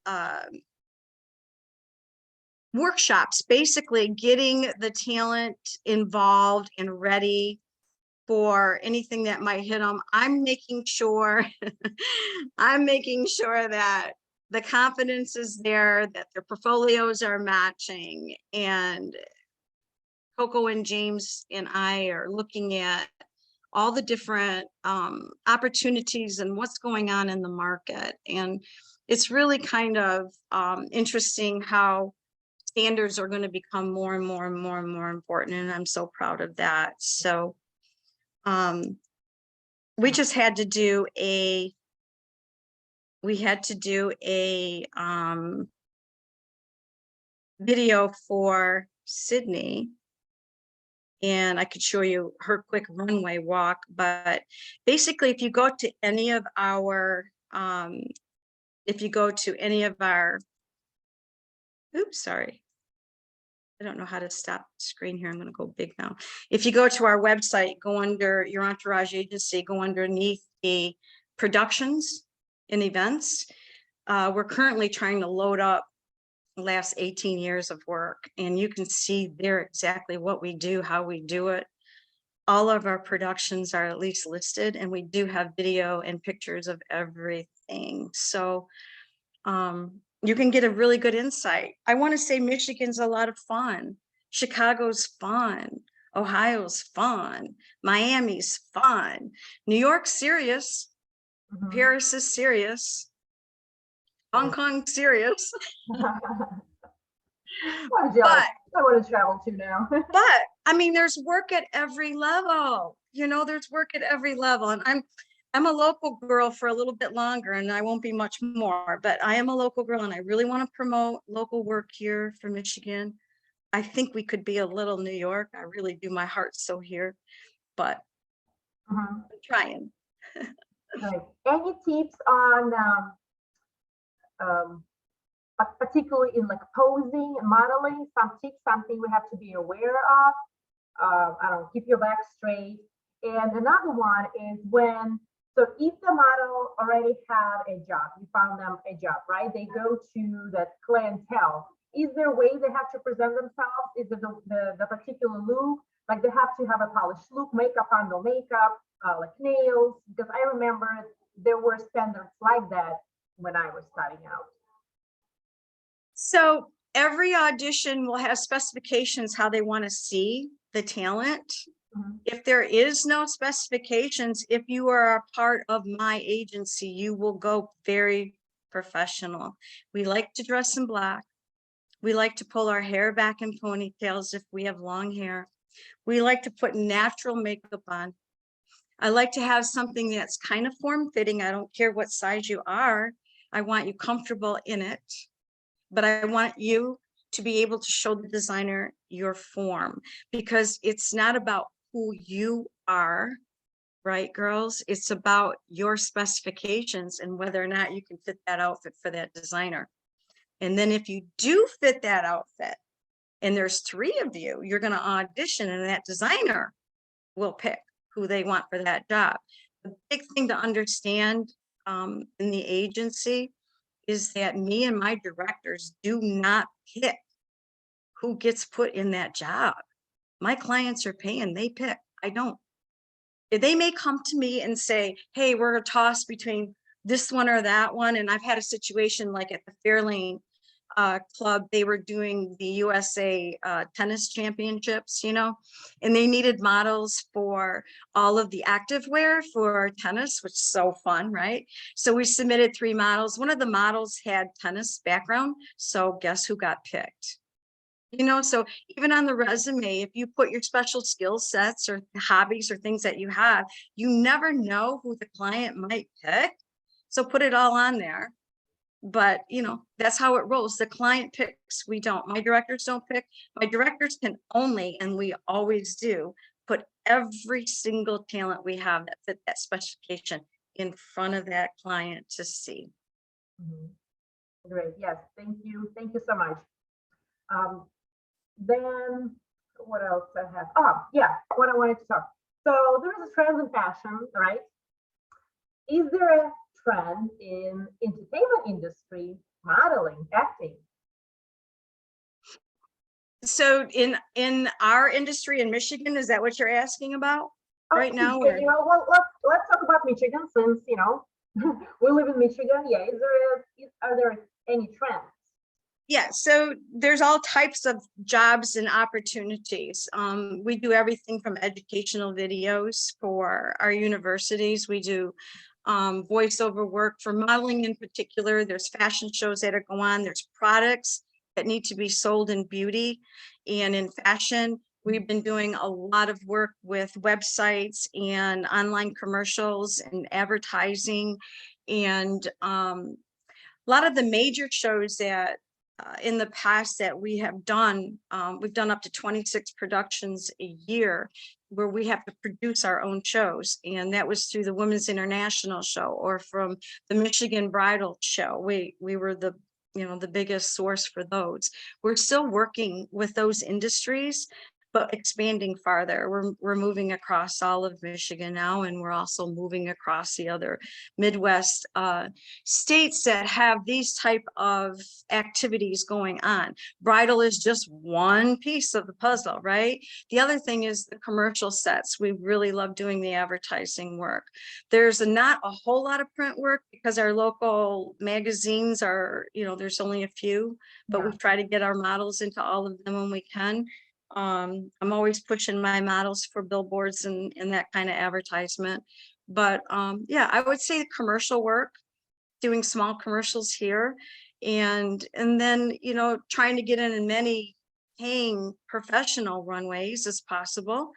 workshops, basically getting the talent involved and ready for anything that might hit them. I'm making sure, I'm making sure that the confidence is there, that their portfolios are matching, and Coco and James and I are looking at all the different opportunities and what's going on in the market. And it's really kind of interesting how standards are going to become more and more and more and more important. And I'm so proud of that. So we just had to do a, video for Sydney, and I could show you her quick runway walk. But basically, if you go to any of our, oops, sorry. I don't know how to stop the screen here. I'm going to go big now. If you go to our website, go under Your Entourage Agency, go underneath the productions and events. We're currently trying to load up the last 18 years of work, and you can see there exactly what we do, how we do it. All of our productions are at least listed, and we do have video and pictures of everything. So you can get a really good insight. I want to say Michigan's a lot of fun. Chicago's fun. Ohio's fun. Miami's fun. New York's serious. Paris is serious. Hong Kong's serious. I'm jealous. I want to travel too now. But I mean, there's work at every level. You know, there's work at every level. And I'm a local girl for a little bit longer, and I won't be much more, but I am a local girl, and I really want to promote local work here for Michigan. I think we could be a little New York. I really do. My heart's so here, but I'm trying. Right. Any tips on particularly in like posing and modeling, some tips, something we have to be aware of? I don't know, keep your back straight. And another one is when, so if the model already have a job, you found them a job, right? They go to that clientele. Is there a way they have to present themselves? Is it the particular look? Like they have to have a polished look, makeup on, no makeup, like nails? Because I remember there were standards like that when I was starting out. So every audition will have specifications how they want to see the talent. Mhm. If there is no specifications, if you are a part of my agency, you will go very professional. We like to dress in black. We like to pull our hair back in ponytails if we have long hair. We like to put natural makeup on. I like to have something that's kind of form-fitting. I don't care what size you are. I want you comfortable in it, but I want you to be able to show the designer your form, because it's not about who you are, right, girls? It's about your specifications and whether or not you can fit that outfit for that designer. And then if you do fit that outfit, and there's 3 of you, you're going to audition, and that designer will pick who they want for that job. The big thing to understand in the agency is that me and my directors do not pick who gets put in that job. My clients are paying, they pick. I don't. They may come to me and say, hey, we're a toss between this one or that one. And I've had a situation like at the Fairlane club, they were doing the USA tennis championships, you know, and they needed models for all of the activewear for tennis, which is so fun, right? So we submitted 3 models. One of the models had tennis background. So guess who got picked? You know, so even on the resume, if you put your special skill sets or hobbies or things that you have, you never know who the client might pick. So put it all on there. But, you know, that's how it rolls. The client picks, we don't. My directors don't pick. My directors can only, and we always do, put every single talent we have that fit that specification in front of that client to see. Mhm. Great. Yes. Thank you. Thank you so much. Then what else I have? Oh, yeah, what I wanted to talk. So there is a trend in fashion, right? Is there a trend in entertainment industry, modeling, acting? So in our industry in Michigan, is that what you're asking about right now? Michigan, well, let's talk about Michigan since, we live in Michigan. Yeah, are there any trends? Yeah, so there's all types of jobs and opportunities. We do everything from educational videos for our universities. We do voiceover work for modeling in particular. There's fashion shows that go on. There's products that need to be sold in beauty and in fashion. We've been doing a lot of work with websites and online commercials and advertising, and a lot of the major shows that in the past that we have done, we've done up to 26 productions a year where we have to produce our own shows. And that was through the Women's International Show or from the Michigan Bridal Show. We were the biggest source for those. We're still working with those industries, but expanding farther. We're moving across all of Michigan now, and we're also moving across the other Midwest states that have these type of activities going on. Bridal is just one piece of the puzzle, right? The other thing is the commercial sets. We really love doing the advertising work. There's not a whole lot of print work because our local magazines are, there's only a few, but we try to get our models into all of them when we can. I'm always pushing my models for billboards and that kind of advertisement. But yeah, I would say commercial work, doing small commercials here, and then trying to get in many paying professional runways as possible.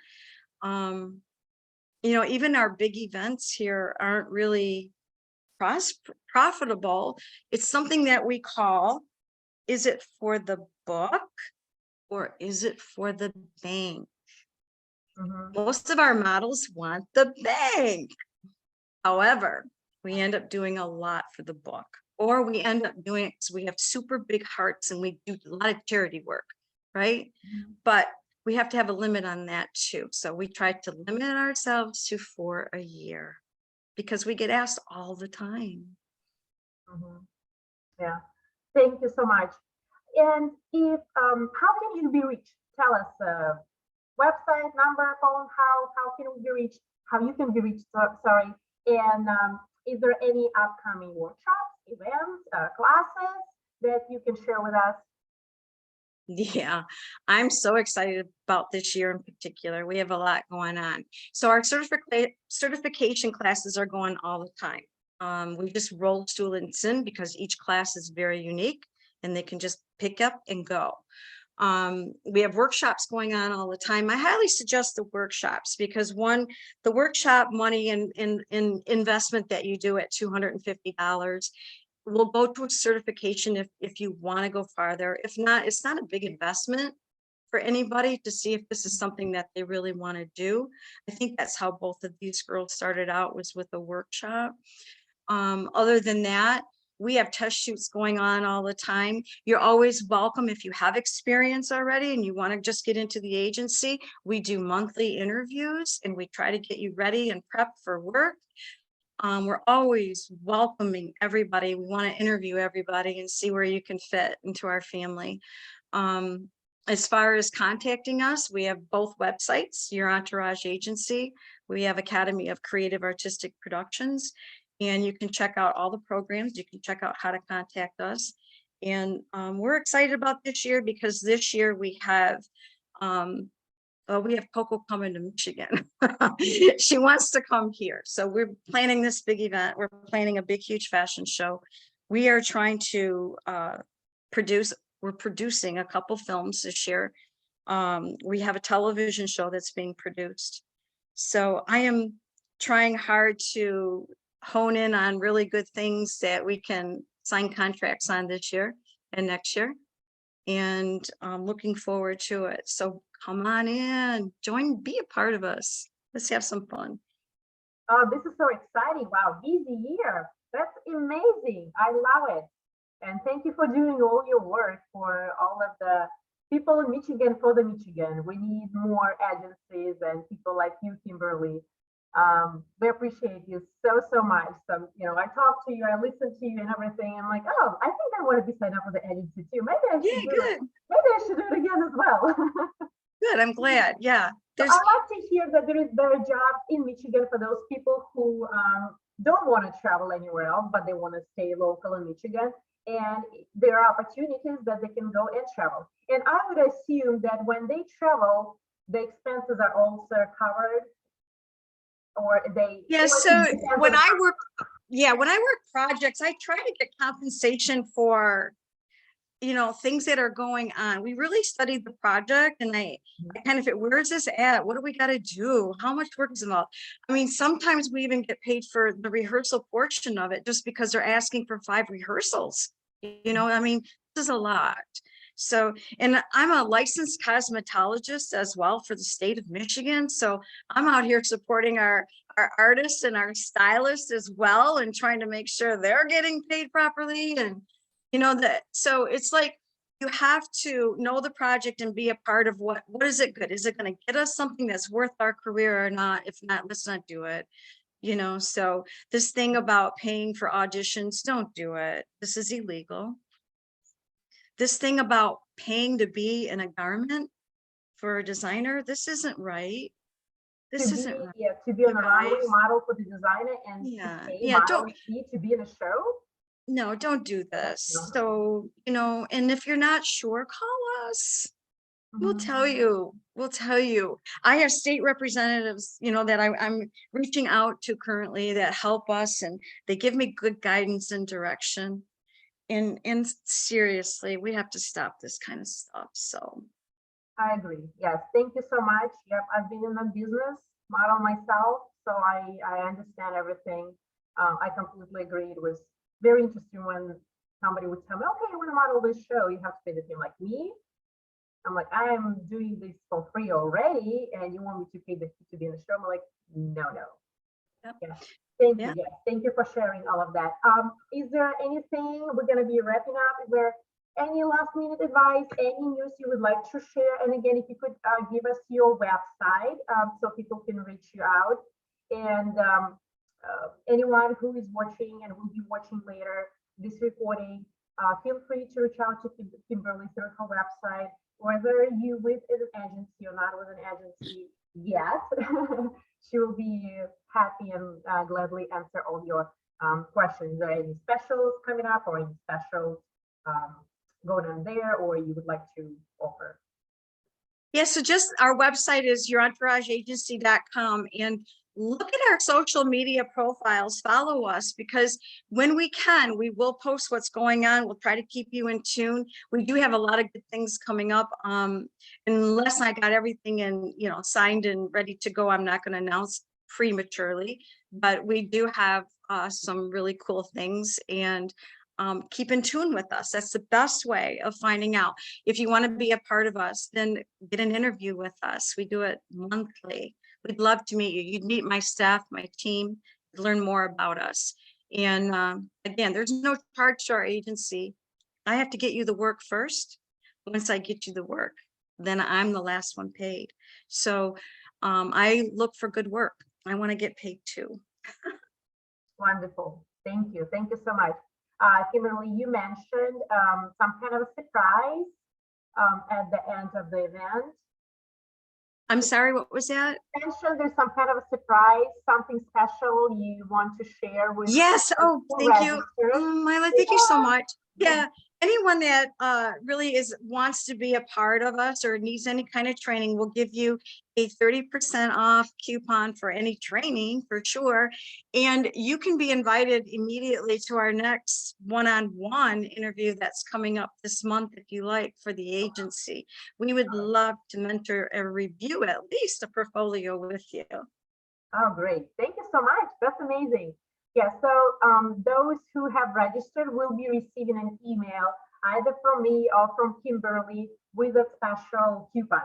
Even our big events here aren't really profitable. It's something that we call, is it for the book or is it for the bank? Mhm. Most of our models want the bank. However, we end up doing a lot for the book, or we end up doing it because we have super big hearts and we do a lot of charity work, right? But we have to have a limit on that too. So we try to limit ourselves to 4 a year because we get asked all the time. Mhm. Yeah, thank you so much. And if how can you be reached? Tell us website, number, phone, how can we be reached? How you can be reached? Sorry. And is there any upcoming workshops, events, classes that you can share with us? Yeah, I'm so excited about this year in particular. We have a lot going on. So our certification classes are going all the time. We just roll students in because each class is very unique and they can just pick up and go. We have workshops going on all the time. I highly suggest the workshops because one, the workshop money and investment that you do at $250 will go to a certification if you want to go farther. If not, it's not a big investment for anybody to see if this is something that they really want to do. I think that's how both of these girls started out, was with a workshop. Other than that, we have test shoots going on all the time. You're always welcome if you have experience already and you want to just get into the agency. We do monthly interviews and we try to get you ready and prepped for work. We're always welcoming everybody. We want to interview everybody and see where you can fit into our family. As far as contacting us, we have both websites, Your Entourage Agency. We have Academy of Creative Artistic Productions, and you can check out all the programs. You can check out how to contact us. And we're excited about this year because this year we have Coco coming to Michigan. She wants to come here. So we're planning this big event. We're planning a big, huge fashion show. We are trying to we're producing a couple films this year. We have a television show that's being produced. So I am trying hard to hone in on really good things that we can sign contracts on this year and next year. And I'm looking forward to it. So come on in, join, be a part of us. Let's have some fun. Oh, this is so exciting. Wow, busy year. That's amazing. I love it. And thank you for doing all your work for all of the people in Michigan, for the Michigan. We need more agencies and people like you, Kimberly. We appreciate you so, so much. So, I talk to you, I listen to you and everything. I'm like, oh, I think I want to be signed up with the agency too. Maybe I should do it. Maybe I should do it again as well. Good, I'm glad. Yeah. So I like to hear that there are jobs in Michigan for those people who don't want to travel anywhere else, but they want to stay local in Michigan. And there are opportunities that they can go and travel. And I would assume that when they travel, the expenses are also covered. Or they so when I work projects, I try to get compensation for things that are going on. We really studied the project and I kind of where is this at? What do we got to do? How much work is involved? I mean, sometimes we even get paid for the rehearsal portion of it just because they're asking for 5 rehearsals. I mean, this is a lot. So, and I'm a licensed cosmetologist as well for the state of Michigan. So I'm out here supporting our artists and our stylists as well and trying to make sure they're getting paid properly. And, so it's like, you have to know the project and be a part of what is it good? Is it going to get us something that's worth our career or not? If not, let's not do it. So this thing about paying for auditions, don't do it. This is illegal. This thing about paying to be in a garment for a designer, this isn't right. This isn't right. Yeah, to be on a runway model for the designer and to be in a show. No, don't do this. So, and if you're not sure, call us. We'll tell you. We'll tell you. I have state representatives, that I'm reaching out to currently that help us, and they give me good guidance and direction. And seriously, we have to stop this kind of stuff. So I agree. Yes, thank you so much. Yep, I've been in the business model myself, so I understand everything. I completely agree. It was very interesting when somebody would tell me, okay, you want to model this show, you have to pay the fee. Like, me, I'm like, I'm doing this for free already, and you want me to pay the fee to be in the show? I'm like, no. Yep. Yeah. Thank you. Yes, thank you for sharing all of that. Is there anything, we're going to be wrapping up? Is there any last minute advice, any news you would like to share? And again, if you could give us your website so people can reach you out. And anyone who is watching and will be watching later this recording, feel free to reach out to Kimberly through her website, whether you with an agency or not with an agency yet. She will be happy and gladly answer all your questions. Are there any specials coming up or any specials go down there, or you would like to offer? Yeah, so just our website is yourentourageagency.com, and look at our social media profiles, follow us, because when we can, we will post what's going on. We'll try to keep you in tune. We do have a lot of good things coming up. Unless I got everything in, signed and ready to go, I'm not going to announce prematurely, but we do have some really cool things, and keep in tune with us. That's the best way of finding out. If you want to be a part of us, then get an interview with us. We do it monthly. We'd love to meet you. You'd meet my staff, my team, learn more about us. And again, there's no charge to our agency. I have to get you the work first. Once I get you the work, then I'm the last one paid. So I look for good work. I want to get paid too. Wonderful. Thank you. Thank you so much. Kimberly, you mentioned some kind of a surprise at the end of the event. I'm sorry, what was that? You mentioned there's some kind of a surprise, something special you want to share with Yes. Oh, who thank you. registered. Mila, thank you so much. Yeah. Anyone that really wants to be a part of us or needs any kind of training, we'll give you a 30% off coupon for any training for sure. And you can be invited immediately to our next one-on-one interview that's coming up this month, if you like, for the agency. We would love to mentor or review at least a portfolio with you. Oh, great. Thank you so much. That's amazing. Yeah, so those who have registered will be receiving an email either from me or from Kimberly with a special coupon.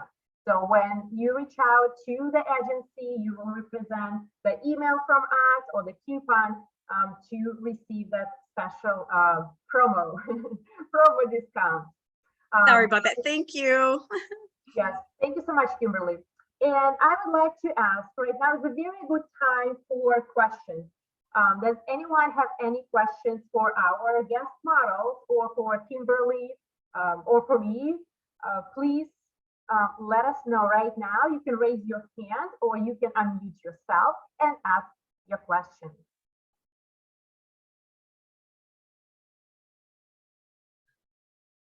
So when you reach out to the agency, you will represent the email from us or the coupon to receive that special promo discount. Sorry about that. Thank you. Yes, thank you so much, Kimberly. And I would like to ask, right now is a very good time for questions. Does anyone have any questions for our guest models or for Kimberly or for me? Please let us know right now. You can raise your hand or you can unmute yourself and ask your question.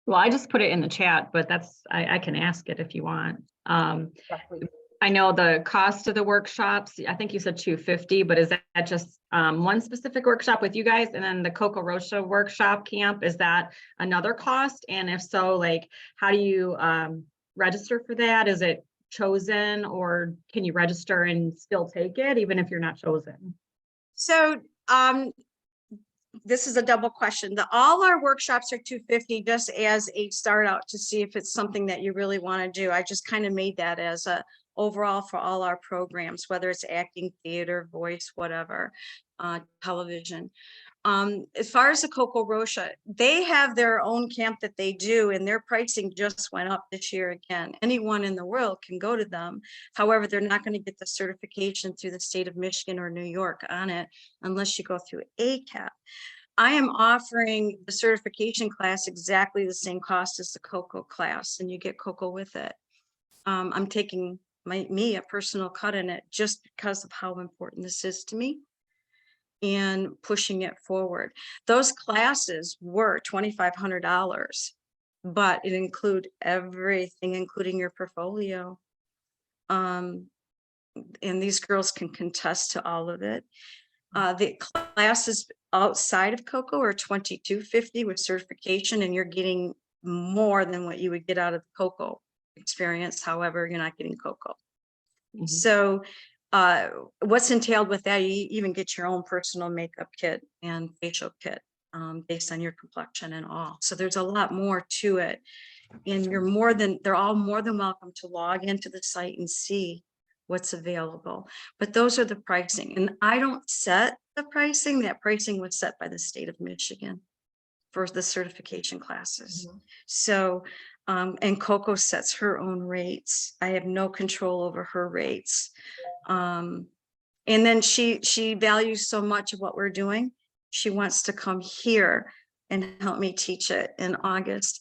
Well, I just put it in the chat, but I can ask it if you want. Yes, please. I know the cost of the workshops, I think you said $250, but is that just one specific workshop with you guys? And then the Coco Rocha workshop camp, is that another cost? And if so, like, how do you register for that? Is it chosen, or can you register and still take it even if you're not chosen? So this is a double question. All our workshops are $250 just as a start out to see if it's something that you really want to do. I just kind of made that as a overall for all our programs, whether it's acting, theater, voice, whatever, television. As far as the Coco Rocha, they have their own camp that they do, and their pricing just went up this year again. Anyone in the world can go to them. However, they're not going to get the certification through the state of Michigan or New York on it unless you go through ACAP. I am offering the certification class exactly the same cost as the Coco class, and you get Coco with it. I'm taking a personal cut in it just because of how important this is to me and pushing it forward. Those classes were $2,500, but it include everything, including your portfolio. And these girls can contest to all of it. The classes outside of Coco are $2,250 with certification, and you're getting more than what you would get out of the Coco experience. However, you're not getting Coco. Mm-hmm. So what's entailed with that, you even get your own personal makeup kit and facial kit based on your complexion and all. So there's a lot more to it, and they're all more than welcome to log into the site and see what's available. But those are the pricing, and I don't set the pricing. That pricing was set by the state of Michigan for the certification classes. Mm-hmm. So and Coco sets her own rates. I have no control over her rates. And then she values so much of what we're doing. She wants to come here and help me teach it in August.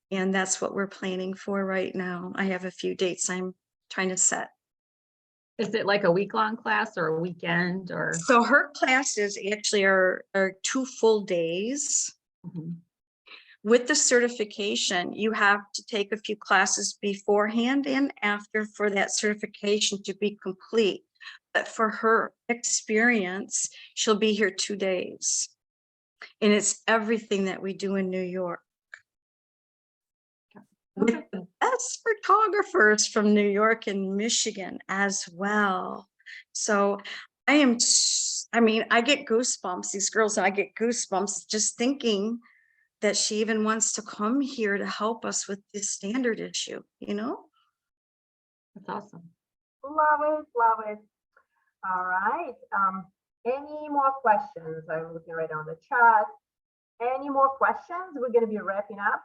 And that's what we're planning for right now. I have a few dates I'm trying to set. Is it like a week-long class or a weekend, or? So her classes actually are 2 full days. Mm-hmm. With the certification, you have to take a few classes beforehand and after for that certification to be complete. But for her experience, she'll be here 2 days. And it's everything that we do in New York. With the best photographers from New York and Michigan as well. So I mean, I get goosebumps, these girls, and I get goosebumps just thinking that she even wants to come here to help us with this standard issue, you know? That's awesome. Love it, love it. All right. Any more questions? I'm looking right on the chat. Any more questions? We're going to be wrapping up.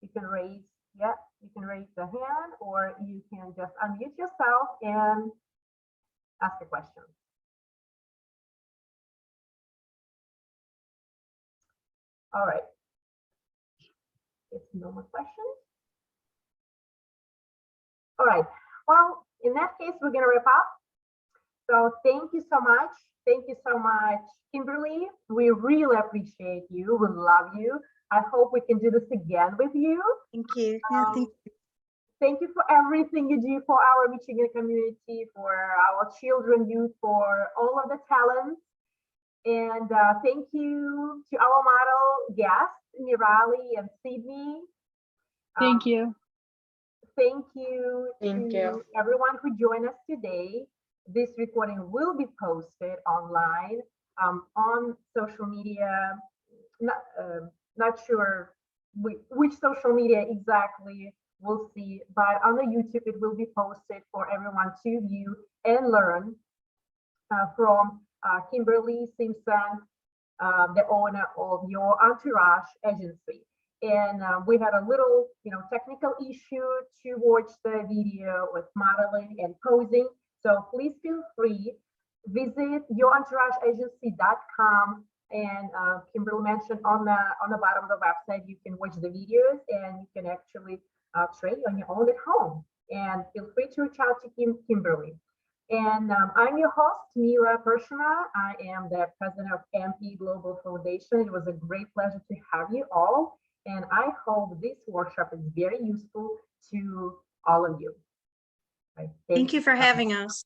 You can raise, yeah, you can raise the hand, or you can just unmute yourself and ask a question. All right. If no more questions. All right. Well, in that case, we're going to wrap up. So thank you so much. Thank you so much, Kimberly. We really appreciate you. We love you. I hope we can do this again with you. Thank you. Yeah, thank you. Thank you for everything you do for our Michigan community, for our children, youth, for all of the talents. And thank you to our model guests, Nirali and Sydney. Thank you. Thank you Thank to you. everyone who joined us today. This recording will be posted online on social media. Not sure which social media exactly, we'll see, but on the YouTube it will be posted for everyone to view and learn from Kimberly Simpson, the owner of Your Entourage Agency. And we had a little, technical issue to watch the video with modeling and posing. So please feel free, visit yourentourageagency.com, and Kimberly mentioned on the bottom of the website, you can watch the videos and you can actually train on your own at home. And feel free to reach out to Kimberly. And I'm your host, Mila Pershina. I am the president of MP Global Foundation. It was a great pleasure to have you all. And I hope this workshop is very useful to all of you. Right. Thank you for having us.